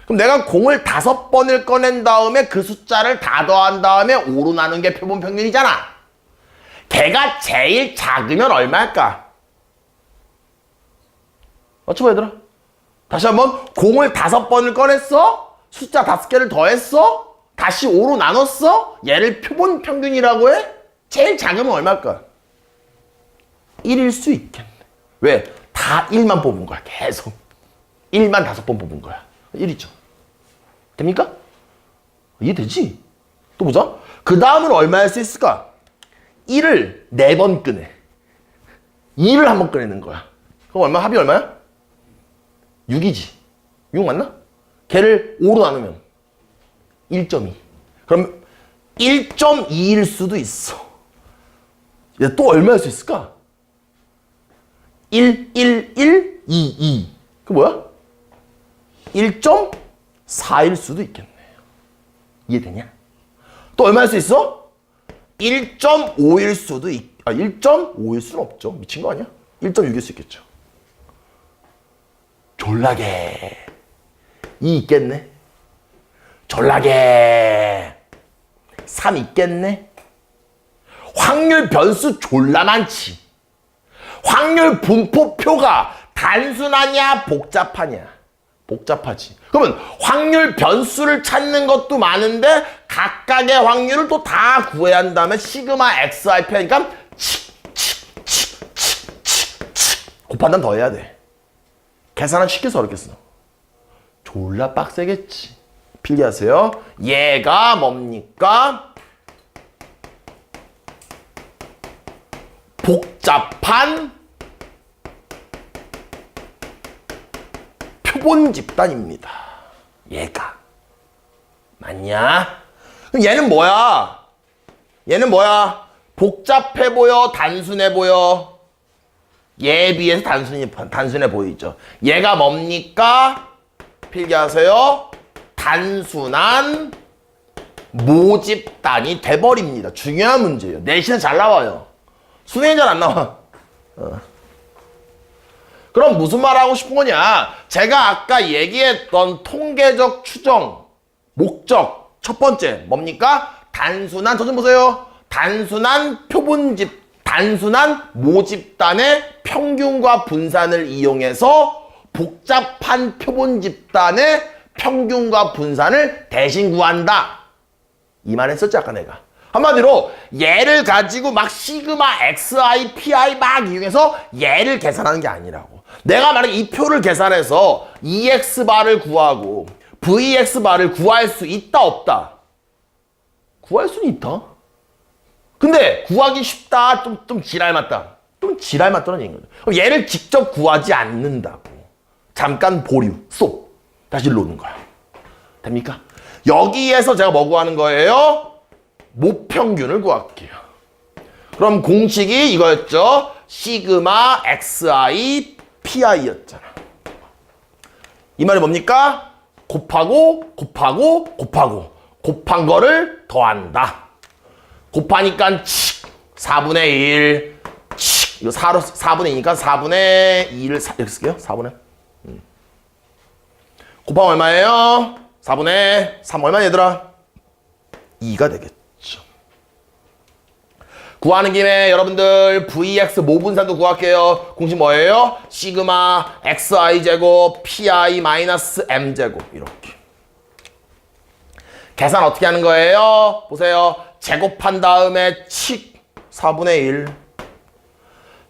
Speaker 1: 그럼 내가 공을 5번을 꺼낸 다음에 그 숫자를 다 더한 다음에 5로 나눈 게 표본 평균이잖아. 걔가 제일 작으면 얼마일까? 맞춰봐 얘들아. 다시 한번 공을 5번을 꺼냈어? 숫자 5개를 더했어? 다시 5로 나눴어? 얘를 표본 평균이라고 해? 제일 작으면 얼마일까? 1일 수 있겠네. 왜? 다 1만 뽑은 거야 계속. 1만 5번 뽑은 거야. 1이죠. 됩니까? 이해되지? 또 보자. 그 다음은 얼마일 수 있을까? 1을 4번 꺼내. 2를 한 번 꺼내는 거야. 그럼 얼마? 합이 얼마야? 6이지. 6 맞나? 걔를 5로 나누면 1.2. 그럼 1.2일 수도 있어. 야, 또 얼마일 수 있을까? 1, 1, 1, 2, 2. 그 뭐야? 1.4일 수도 있겠네요. 이해되냐? 또 얼마일 수 있어? 1.5일 수도 1.5일 수는 없죠. 미친 거 아니야? 1.6일 수 있겠죠. 졸라게. 2 있겠네. 졸라게. 3 있겠네. 확률 변수 졸라 많지. 확률 분포표가 단순하냐 복잡하냐? 복잡하지. 그러면 확률 변수를 찾는 것도 많은데 각각의 확률을 또 다 구해야 한다면 시그마 XIP 하니까 곱한단 더 해야 돼. 계산은 쉽겠어 어렵겠어? 졸라 빡세겠지. 필기하세요. 얘가 뭡니까? 복잡한 표본 집단입니다. 얘가. 맞냐? 그럼 얘는 뭐야? 얘는 뭐야? 복잡해 보여? 단순해 보여? 얘에 비해서 단순해 보이죠. 얘가 뭡니까? 필기하세요. 단순한 모집단이 돼버립니다. 중요한 문제예요. 내신에 잘 나와요. 수능에 잘 안 나와. 그럼 무슨 말 하고 싶은 거냐? 제가 아까 얘기했던 통계적 추정, 목적, 첫 번째 뭡니까? 단순한, 저 좀 보세요. 단순한 단순한 모집단의 평균과 분산을 이용해서 복잡한 표본 집단의 평균과 분산을 대신 구한다. 이 말 했었지 아까 내가. 한마디로 얘를 가지고 막 시그마 XI, PI 막 이용해서 얘를 계산하는 게 아니라고. 내가 만약에 이 표를 계산해서 EX바를 구하고 Vx바를 구할 수 있다 없다? 구할 수는 있다. 근데 구하기 쉽다, 좀 지랄 맞다. 좀 지랄 맞다는 얘기인 거죠. 그럼 얘를 직접 구하지 않는다고. 잠깐 보류, 스톱. 다시 놓는 거야. 됩니까? 여기에서 제가 뭐 구하는 거예요? 모평균을 구할게요. 그럼 공식이 이거였죠. 시그마 xi pi였잖아. 이 말이 뭡니까? 곱하고 곱한 거를 더한다. 곱하니까 4분의 1 이거 4분의 2니까 4분의 2를 이렇게 쓸게요. 4분의 곱하면 얼마예요? 4분의 3 얼마 얘들아? 2가 되겠죠. 구하는 김에 여러분들 Vx 모분산도 구할게요. 공식 뭐예요? 시그마 xi 제곱 pi 마이너스 m 제곱 이렇게. 계산 어떻게 하는 거예요? 보세요. 제곱한 다음에 칙 4분의 1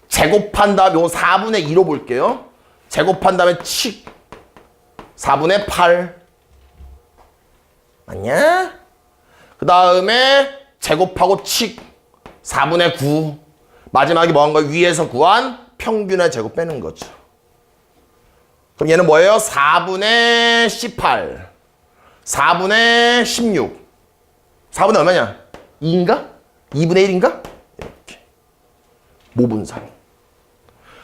Speaker 1: 제곱한 다음에 이거 4분의 2로 볼게요. 제곱한 다음에 칙 4분의 8 맞냐? 그 다음에 제곱하고 칙 4분의 9 마지막에 뭐 한 거예요? 위에서 구한 평균의 제곱 빼는 거죠. 그럼 얘는 뭐예요? 4분의 18 4분의 16 4분의 얼마냐? 2인가? 2분의 1인가? 이렇게 모분산.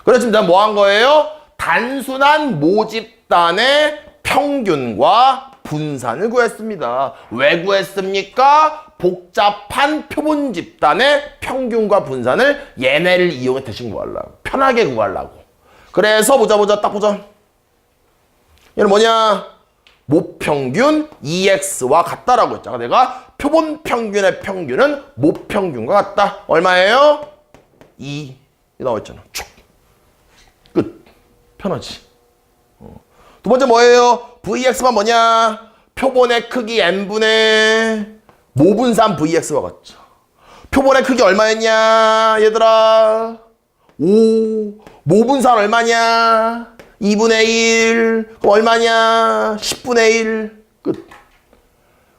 Speaker 1: 그래서 지금 뭐 한 거예요? 단순한 모집단의 평균과 분산을 구했습니다. 왜 구했습니까? 복잡한 표본 집단의 평균과 분산을 얘네를 이용해 대신 구하려고. 편하게 구하려고. 그래서 보자. 딱 보자. 얘는 뭐냐? 모평균 EX와 같다라고 했잖아. 내가 표본 평균의 평균은 모평균과 같다. 얼마예요? 2. 나와 있잖아. 쭉. 끝. 편하지. 두 번째 뭐예요? VX가 뭐냐? 표본의 크기 n분의 모분산 VX와 같죠. 표본의 크기 얼마였냐? 얘들아. 5. 모분산 얼마냐? 2분의 1. 그럼 얼마냐? 10분의 1. 끝.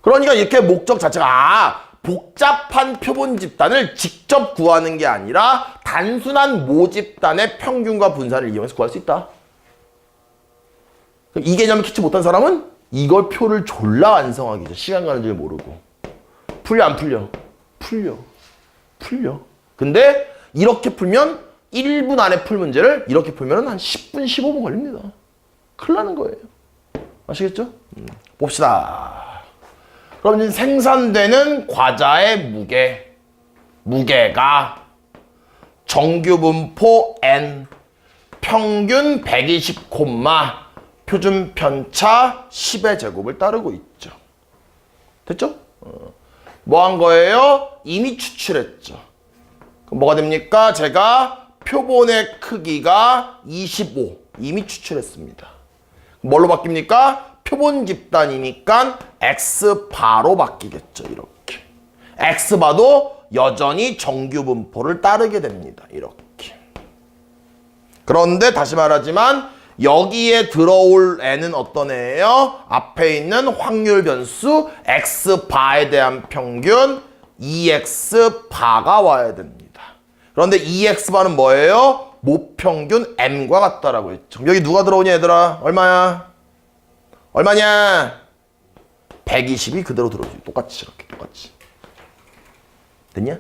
Speaker 1: 그러니까 이렇게 목적 자체가 복잡한 표본 집단을 직접 구하는 게 아니라 단순한 모집단의 평균과 분산을 이용해서 구할 수 있다. 이 개념을 캐치 못한 사람은 이걸 표를 졸라 완성하기죠. 시간 가는 줄 모르고. 풀려 안 풀려? 풀려. 근데 이렇게 풀면 1분 안에 풀 문제를 이렇게 풀면 한 10분, 15분 걸립니다. 큰일 나는 거예요. 아시겠죠? 봅시다. 그럼 이제 생산되는 과자의 무게가 정규분포 n, 평균 120, 표준 편차 10의 제곱을 따르고 있죠. 됐죠? 뭐 한 거예요? 이미 추출했죠. 그럼 뭐가 됩니까? 제가 표본의 크기가 25 이미 추출했습니다. 뭘로 바뀝니까? 표본 집단이니까 X바로 바뀌겠죠. 이렇게. X바도 여전히 정규 분포를 따르게 됩니다. 이렇게. 그런데 다시 말하지만 여기에 들어올 N은 어떤 애예요? 앞에 있는 확률 변수 X바에 대한 평균 EX바가 와야 됩니다. 그런데 EX바는 뭐예요? 모평균 M과 같다라고 했죠. 여기 누가 들어오냐 얘들아? 얼마냐? 120이 그대로 들어오지. 똑같이 이렇게 똑같이. 됐냐?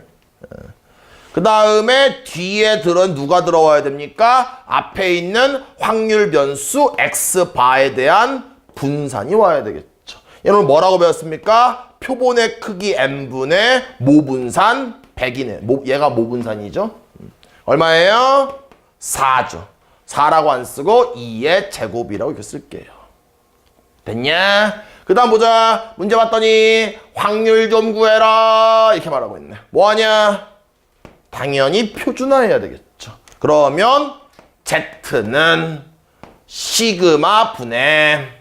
Speaker 1: 그 다음에 뒤에 누가 들어와야 됩니까? 앞에 있는 확률 변수 X바에 대한 분산이 와야 되겠죠. 얘는 뭐라고 배웠습니까? 표본의 크기 n분의 모분산 100이네. 얘가 모분산이죠. 얼마예요? 4죠. 4라고 안 쓰고 2의 제곱이라고 이렇게 쓸게요. 됐냐? 그 다음 보자. 문제 봤더니 확률 좀 구해라 이렇게 말하고 있네. 뭐하냐? 당연히 표준화해야 되겠죠. 그러면 Z는 시그마 분의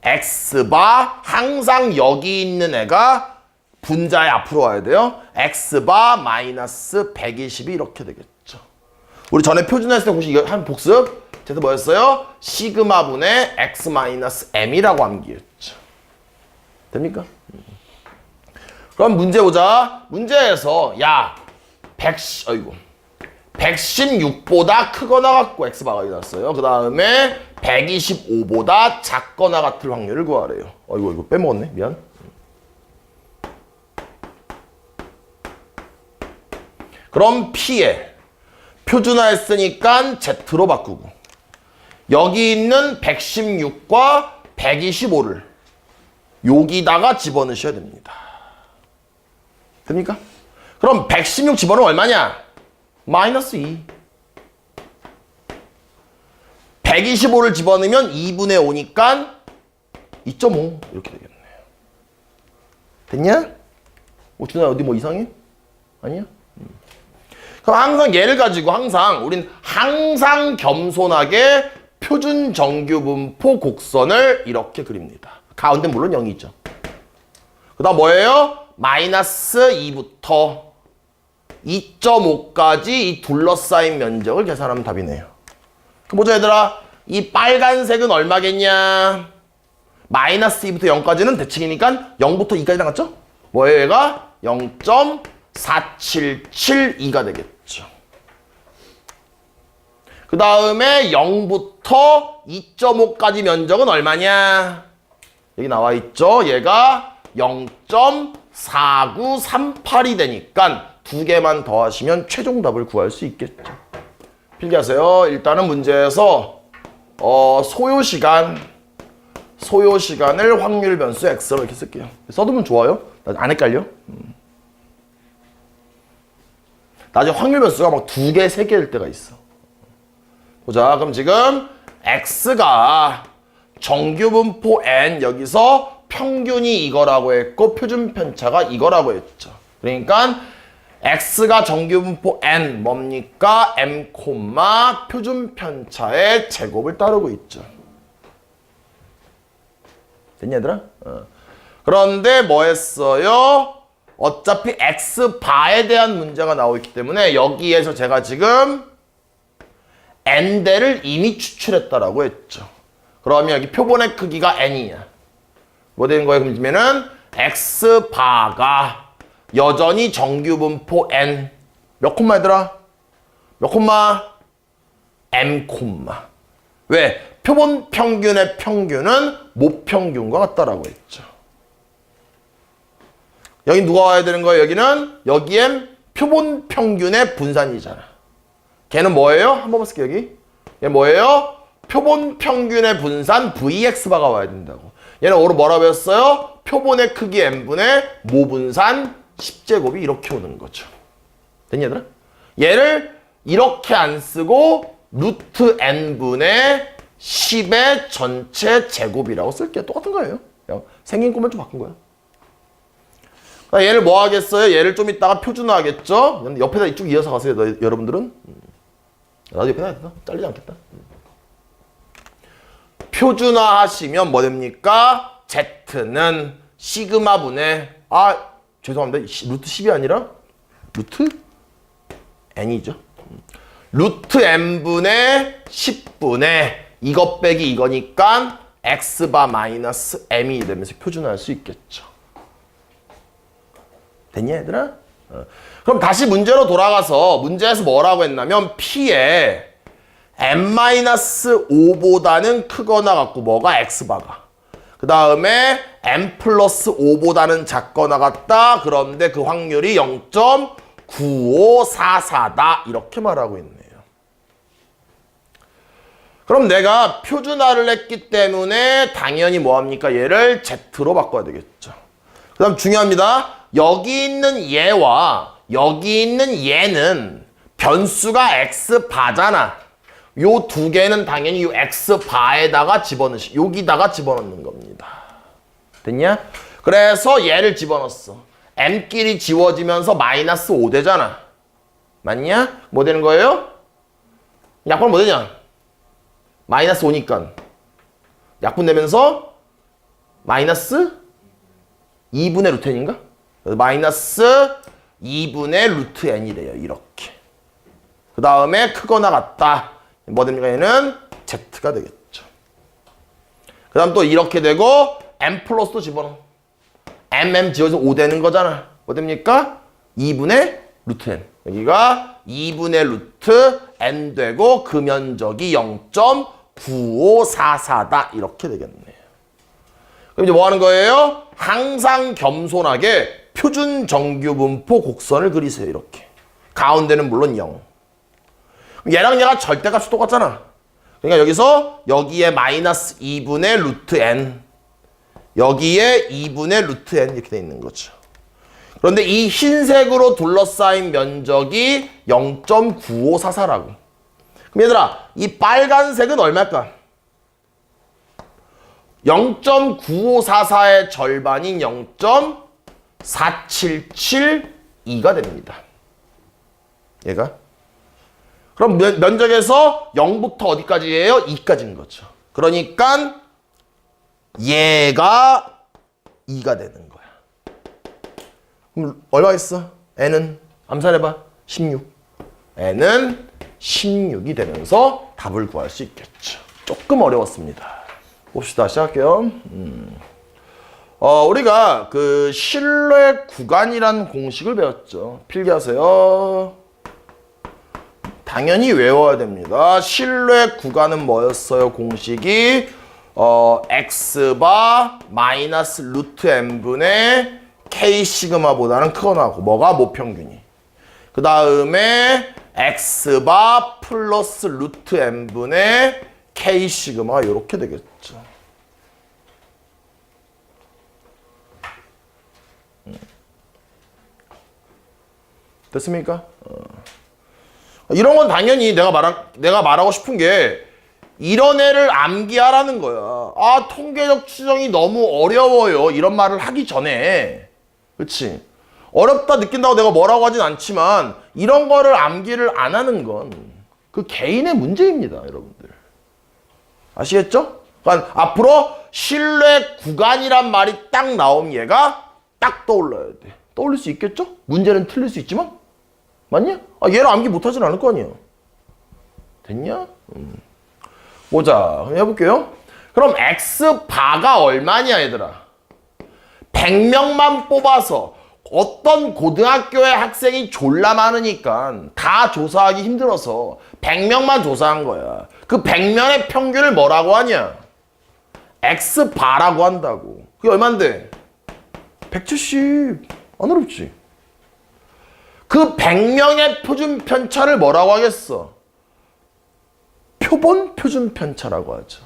Speaker 1: X바, 항상 여기 있는 애가 분자에 앞으로 와야 돼요. X바 마이너스 120이 이렇게 되겠죠. 우리 전에 표준화했을 때 혹시 이거 한 복습? 그래서 뭐였어요? 시그마분의 x 마이너스 m이라고 암기했죠. 됩니까? 그럼 문제 보자. 문제에서 야 116보다 크거나 같고 x바가 나왔어요. 그 다음에 125보다 작거나 같을 확률을 구하래요. 이거 빼먹었네. 미안. 그럼 P에 표준화했으니까 Z로 바꾸고 여기 있는 116과 125를 여기다가 집어넣으셔야 됩니다. 됩니까? 그럼 116 집어넣으면 얼마냐? 마이너스 2. 125를 집어넣으면 2분의 5니까 2.5 이렇게 되겠네요. 됐냐? 준아 어디 뭐 이상해? 아니야? 그럼 항상 얘를 가지고 우린 항상 겸손하게 표준 정규분포 곡선을 이렇게 그립니다. 가운데 물론 0이 있죠. 그 다음 뭐예요? 마이너스 2부터 2.5까지 이 둘러싸인 면적을 계산하면 답이네요. 그럼 보자 얘들아. 이 빨간색은 얼마겠냐? 마이너스 2부터 0까지는 대칭이니까 0부터 2까지 나갔죠? 뭐예요 얘가? 0.4772가 되겠죠. 그 다음에 0부터 2.5까지 면적은 얼마냐? 여기 나와 있죠? 얘가 0.4938이 되니까 두 개만 더하시면 최종 답을 구할 수 있겠죠. 필기하세요. 일단은 문제에서 소요시간을 확률 변수 x로 이렇게 쓸게요. 써두면 좋아요. 안 헷갈려? 나중에 확률 변수가 막 2개, 3개일 때가 있어. 보자. 그럼 지금 x가 정규분포 n 여기서 평균이 이거라고 했고 표준 편차가 이거라고 했죠. 그러니까 x가 정규분포 n 뭡니까? m, 표준 편차의 제곱을 따르고 있죠. 됐냐 얘들아? 그런데 뭐 했어요? 어차피 x바에 대한 문제가 나오고 있기 때문에 여기에서 제가 지금 n대를 이미 추출했다라고 했죠. 그러면 여기 표본의 크기가 n이야. 뭐 되는 거예요? 그러면은 x바가 여전히 정규분포 n 몇 콤마 얘들아? 몇 콤마? m 콤마. 왜? 표본 평균의 평균은 모평균과 같다라고 했죠. 여기 누가 와야 되는 거예요? 여기엔 표본 평균의 분산이잖아. 걔는 뭐예요? 한 번만 쓸게요, 여기. 얘 뭐예요? 표본 평균의 분산 Vx바가 와야 된다고. 얘는 오늘 뭐라고 했어요? 표본의 크기 n분의 모분산 10제곱이 이렇게 오는 거죠. 됐냐, 얘들아? 얘를 이렇게 안 쓰고 루트 n분의 10의 전체 제곱이라고 쓸게요. 똑같은 거예요. 생긴 것만 좀 바꾼 거야. 얘를 뭐 하겠어요? 얘를 좀 이따가 표준화하겠죠? 옆에다 쭉 이어서 가세요, 여러분들은. 나도 옆에다 해야 되나? 잘리지 않겠다. 표준화 하시면 뭐 됩니까? Z는 시그마분의 죄송합니다. 루트 10이 아니라 루트 n이죠. 루트 n분의 10분의 이것 빼기 이거니까 x바 마이너스 m이 되면서 표준화할 수 있겠죠. 됐냐 얘들아? 그럼 다시 문제로 돌아가서 문제에서 뭐라고 했냐면 P에 m-5보다는 크거나 같고 뭐가 x바가 그 다음에 m 플러스 5보다는 작거나 같다. 그런데 그 확률이 0.9544다. 이렇게 말하고 있네요. 그럼 내가 표준화를 했기 때문에 당연히 뭐합니까? 얘를 Z로 바꿔야 되겠죠. 그 다음 중요합니다. 여기 있는 얘와 여기 있는 얘는 변수가 x바잖아. 요 두 개는 당연히 요 x바에다가 여기다가 집어넣는 겁니다. 됐냐? 그래서 얘를 집어넣었어. m끼리 지워지면서 마이너스 5 되잖아. 맞냐? 뭐 되는 거예요? 약분 뭐 되냐? 마이너스 5니까 약분 되면서 마이너스 2분의 루트 n인가? 그래서 마이너스 2분의 루트 n이래요. 이렇게. 그 다음에 크거나 같다. 뭐 됩니까? 얘는 Z가 되겠죠. 그 다음 또 이렇게 되고 M 플러스도 집어넣어. MM 지어서 5 되는 거잖아. 뭐 됩니까? 2분의 루트 N. 여기가 2분의 루트 N 되고 그 면적이 0.9544다. 이렇게 되겠네요. 그럼 이제 뭐 하는 거예요? 항상 겸손하게 표준 정규 분포 곡선을 그리세요. 이렇게. 가운데는 물론 0. 얘랑 얘가 절대값이 똑같잖아. 그러니까 여기서 여기에 마이너스 2분의 루트 N, 여기에 2분의 루트 N 이렇게 돼 있는 거죠. 그런데 이 흰색으로 둘러싸인 면적이 0.9544라고. 그럼 얘들아, 이 빨간색은 얼마일까? 0.9544의 절반인 0.4772가 됩니다. 얘가. 그럼 면적에서 0부터 어디까지예요? 2까지인 거죠. 그러니까 얘가 2가 되는 거야. 그럼 얼마 있어? n은 암산해봐. 16. n은 16이 되면서 답을 구할 수 있겠죠. 조금 어려웠습니다. 봅시다. 시작할게요. 우리가 그 신뢰 구간이라는 공식을 배웠죠. 필기하세요. 당연히 외워야 됩니다. 신뢰 구간은 뭐였어요? 공식이 x바 마이너스 루트 n분의 k 시그마보다는 크거나고 뭐가 모평균이. 그 다음에 x바 플러스 루트 n분의 k 시그마가 이렇게 되겠죠. 됐습니까? 이런 건 당연히 내가 말하고 싶은 게 이런 애를 암기하라는 거야. 아, 통계적 추정이 너무 어려워요. 이런 말을 하기 전에. 그치? 어렵다 느낀다고 내가 뭐라고 하진 않지만 이런 거를 암기를 안 하는 건 그 개인의 문제입니다. 여러분들. 아시겠죠? 그러니까 앞으로 신뢰 구간이란 말이 딱 나오면 얘가 딱 떠올라야 돼. 떠올릴 수 있겠죠? 문제는 틀릴 수 있지만? 맞냐? 아, 얘를 암기 못하진 않을 거 아니야. 됐냐? 보자. 해볼게요. 그럼 X바가 얼마냐, 얘들아? 100명만 뽑아서 어떤 고등학교의 학생이 졸라 많으니까 다 조사하기 힘들어서 100명만 조사한 거야. 그 100명의 평균을 뭐라고 하냐? X바라고 한다고. 그게 얼만데? 170. 안 어렵지? 그 100명의 표준 편차를 뭐라고 하겠어? 표본 표준 편차라고 하죠.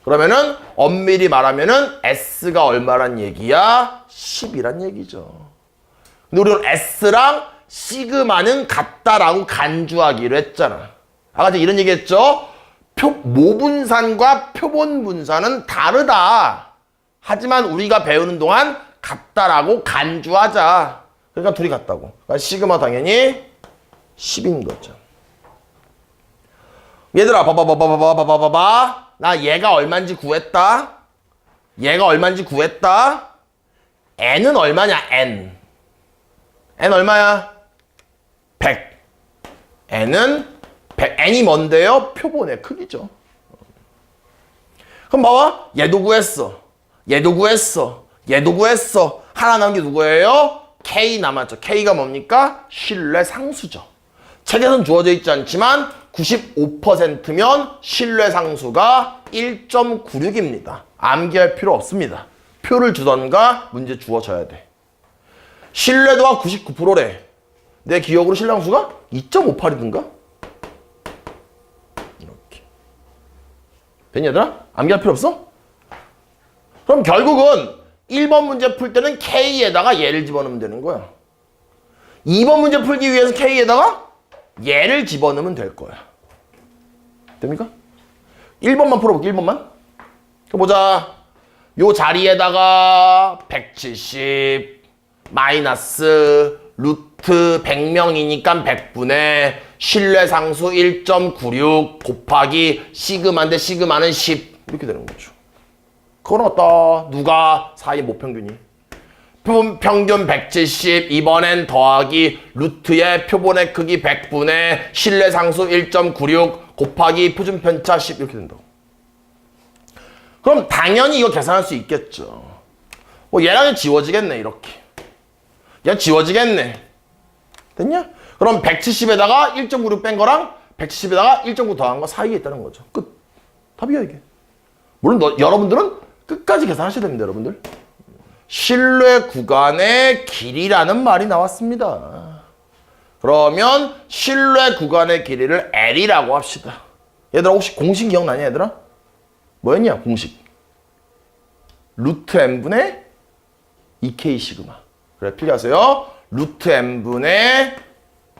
Speaker 1: 그러면은 엄밀히 말하면은 S가 얼마란 얘기야? 10이란 얘기죠. 근데 우리는 S랑 시그마는 같다라고 간주하기로 했잖아. 아까 이런 얘기 했죠? 모분산과 표본분산은 다르다. 하지만 우리가 배우는 동안 같다라고 간주하자. 그러니까 둘이 같다고. 그러니까 시그마 당연히 10인 거죠. 얘들아, 봐봐. 나 얘가 얼마인지 구했다. 얘가 얼마인지 구했다. n은 얼마냐, n. n 얼마야? 100. n은 100. n이 뭔데요? 표본의 크기죠. 그럼 봐봐. 얘도 구했어. 얘도 구했어. 얘도 구했어. 하나 남은 게 누구예요? K 남았죠. K가 뭡니까? 신뢰 상수죠. 책에서는 주어져 있지 않지만 95%면 신뢰 상수가 1.96입니다. 암기할 필요 없습니다. 표를 주던가 문제 주어져야 돼. 신뢰도가 99%래. 내 기억으로 신뢰 상수가 2.58이던가? 이렇게. 됐냐, 얘들아? 암기할 필요 없어? 그럼 결국은 1번 문제 풀 때는 K에다가 얘를 집어넣으면 되는 거야. 2번 문제 풀기 위해서 K에다가 얘를 집어넣으면 될 거야. 됩니까? 1번만 풀어볼게, 1번만. 보자. 요 자리에다가 170 마이너스 루트 100명이니까 100분의 신뢰상수 1.96 곱하기 시그마인데 시그마는 10 이렇게 되는 거죠. 그거는 어떠? 누가? 사이 모평균이. 평균 170, 이번엔 더하기 루트의 표본의 크기 100분의 신뢰상수 1.96 곱하기 표준 편차 10 이렇게 된다고. 그럼 당연히 이거 계산할 수 있겠죠. 뭐 얘랑은 지워지겠네 이렇게. 얘 지워지겠네. 됐냐? 그럼 170에다가 1.96 뺀 거랑 170에다가 1.9 더한 거 사이에 있다는 거죠. 끝. 답이야 이게. 물론 여러분들은 끝까지 계산하셔야 됩니다. 여러분들. 신뢰 구간의 길이라는 말이 나왔습니다. 그러면 신뢰 구간의 길이를 L이라고 합시다. 얘들아 혹시 공식 기억나냐 얘들아? 뭐였냐 공식? 루트 n분의 2k 시그마. 그래 필기하세요. 루트 n분의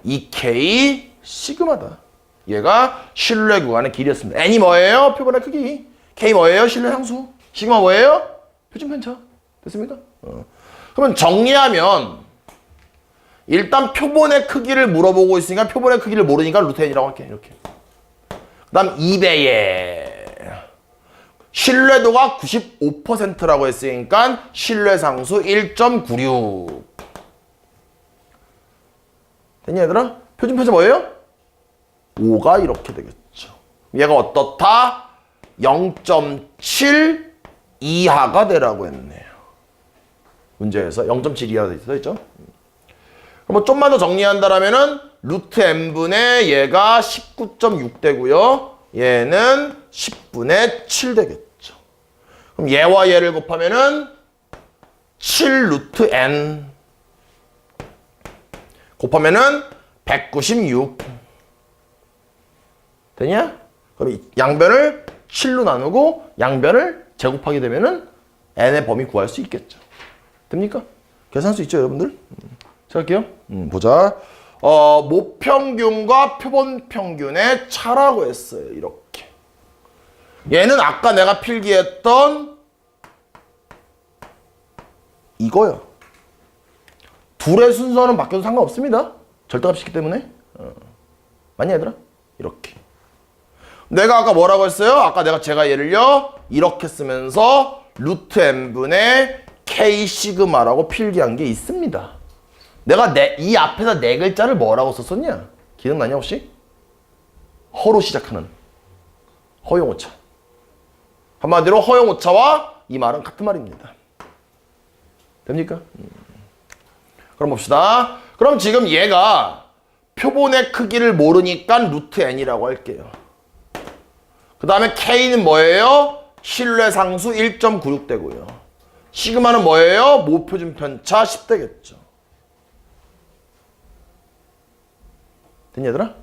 Speaker 1: 2k 시그마다. 얘가 신뢰 구간의 길이였습니다. n이 뭐예요? 표본의 크기. k 뭐예요? 신뢰 상수. 시그마 뭐예요? 표준 편차. 됐습니까? 그러면 정리하면 일단 표본의 크기를 물어보고 있으니까 표본의 크기를 모르니까 루트 n이라고 할게. 이렇게. 그 다음 2배에 신뢰도가 95%라고 했으니까 신뢰상수 1.96. 됐냐 얘들아? 표준 편차 뭐예요? 5가 이렇게 되겠죠. 얘가 어떻다? 0.7 이하가 되라고 했네요. 문제에서 0.7 이하가 써있죠? 그럼 좀만 더 정리한다라면은 루트 n분의 얘가 19.6 되고요. 얘는 10분의 7 되겠죠. 그럼 얘와 얘를 곱하면은 7 루트 n 곱하면은 196 되냐? 그럼 양변을 7로 나누고 양변을 제곱하게 되면은 n의 범위 구할 수 있겠죠. 됩니까? 계산할 수 있죠, 여러분들? 자, 할게요. 보자. 모평균과 표본평균의 차라고 했어요. 이렇게. 얘는 아까 내가 필기했던 이거요. 둘의 순서는 바뀌어도 상관없습니다. 절대값이기 때문에. 맞냐 얘들아? 이렇게. 내가 아까 뭐라고 했어요? 아까 제가 얘를요. 이렇게 쓰면서 루트 n분의 k 시그마라고 필기한 게 있습니다. 내가 이 앞에다 네 글자를 뭐라고 썼었냐? 기억나냐 혹시? 허로 시작하는 허용오차. 한마디로 허용오차와 이 말은 같은 말입니다. 됩니까? 그럼 봅시다. 그럼 지금 얘가 표본의 크기를 모르니까 루트 n이라고 할게요. 그 다음에 k는 뭐예요? 신뢰상수 1.96 되고요. 시그마는 뭐예요? 모표준 편차 10 되겠죠. 됐냐 얘들아?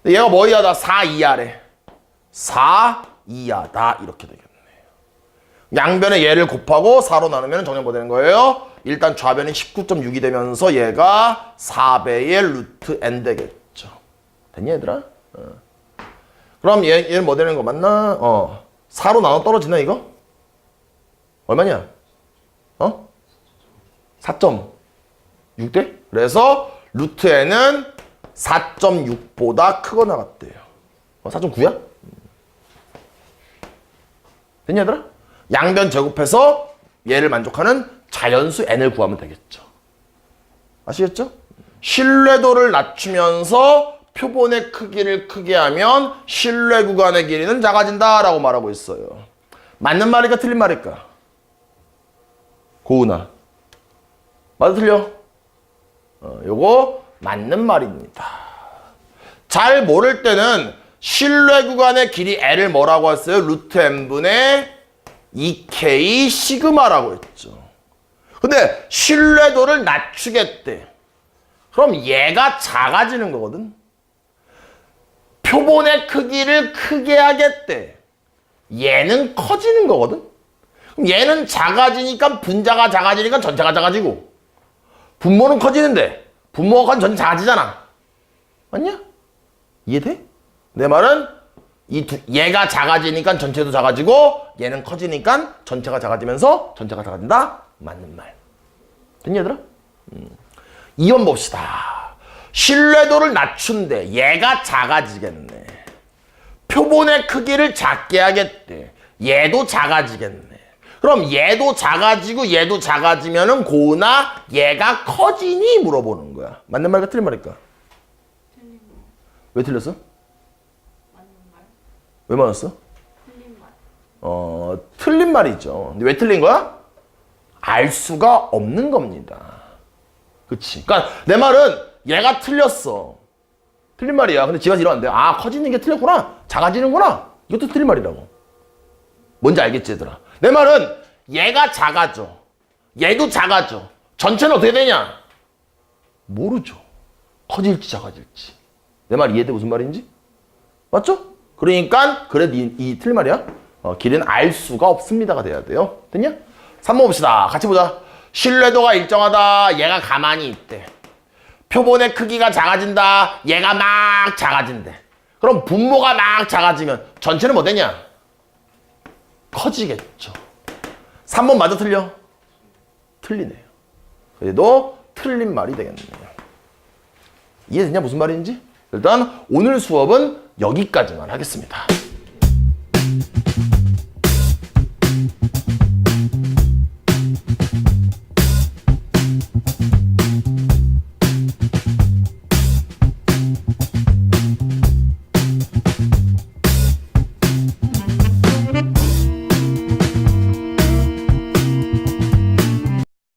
Speaker 1: 얘가 뭐 이하다? 4 이하래. 4 이하다 이렇게 되겠네요. 양변에 얘를 곱하고 4로 나누면 정리 뭐 되는 거예요? 일단 좌변이 19.6이 되면서 얘가 4배의 루트 n 되겠죠. 됐냐 얘들아? 그럼 얘는 뭐 되는 거 맞나? 4로 나눠 떨어지나 이거? 얼마냐? 4.6대? 그래서 루트 n은 4.6보다 크거 나갔대요. 4.9야? 됐냐 얘들아? 양변 제곱해서 얘를 만족하는 자연수 n을 구하면 되겠죠. 아시겠죠? 신뢰도를 낮추면서 표본의 크기를 크게 하면 신뢰 구간의 길이는 작아진다라고 말하고 있어요. 맞는 말일까 틀린 말일까? 고은아. 맞아 틀려? 요거 맞는 말입니다. 잘 모를 때는 신뢰 구간의 길이 L을 뭐라고 했어요? 루트 n분의 2K 시그마라고 했죠. 근데 신뢰도를 낮추겠대. 그럼 얘가 작아지는 거거든. 표본의 크기를 크게 하겠대. 얘는 커지는 거거든. 그럼 얘는 작아지니까 분자가 작아지니까 전체가 작아지고, 분모는 커지는데 분모가 전체 작아지잖아. 맞냐? 이해돼? 내 말은 얘가 작아지니까 전체도 작아지고 얘는 커지니까 전체가 작아지면서 전체가 작아진다. 맞는 말. 됐냐 얘들아? 2번 봅시다. 신뢰도를 낮춘대. 얘가 작아지겠네. 표본의 크기를 작게 하겠대. 얘도 작아지겠네. 그럼 얘도 작아지고 얘도 작아지면은 고은아 얘가 커지니 물어보는 거야. 맞는 말일까 틀린 말일까?
Speaker 2: 틀린 거.
Speaker 1: 왜 틀렸어?
Speaker 2: 맞는 말.
Speaker 1: 왜 맞았어? 틀린 말이죠. 근데 왜 틀린 거야? 알 수가 없는 겁니다. 그치? 그러니까 내 말은 얘가 틀렸어. 틀린 말이야. 근데 집에서 이러는데 아 커지는 게 틀렸구나. 작아지는구나. 이것도 틀린 말이라고. 뭔지 알겠지 얘들아? 내 말은 얘가 작아져. 얘도 작아져. 전체는 어떻게 되냐? 모르죠. 커질지 작아질지. 내 말 이해돼 무슨 말인지? 맞죠? 그러니까 그래 이 틀린 말이야. 길이는 알 수가 없습니다가 돼야 돼요. 됐냐? 3번 봅시다. 같이 보자. 신뢰도가 일정하다. 얘가 가만히 있대. 표본의 크기가 작아진다. 얘가 막 작아진대. 그럼 분모가 막 작아지면 전체는 뭐 되냐? 커지겠죠. 3번 맞아 틀려? 틀리네요. 그래도 틀린 말이 되겠네요. 이해됐냐 무슨 말인지? 일단 오늘 수업은 여기까지만 하겠습니다.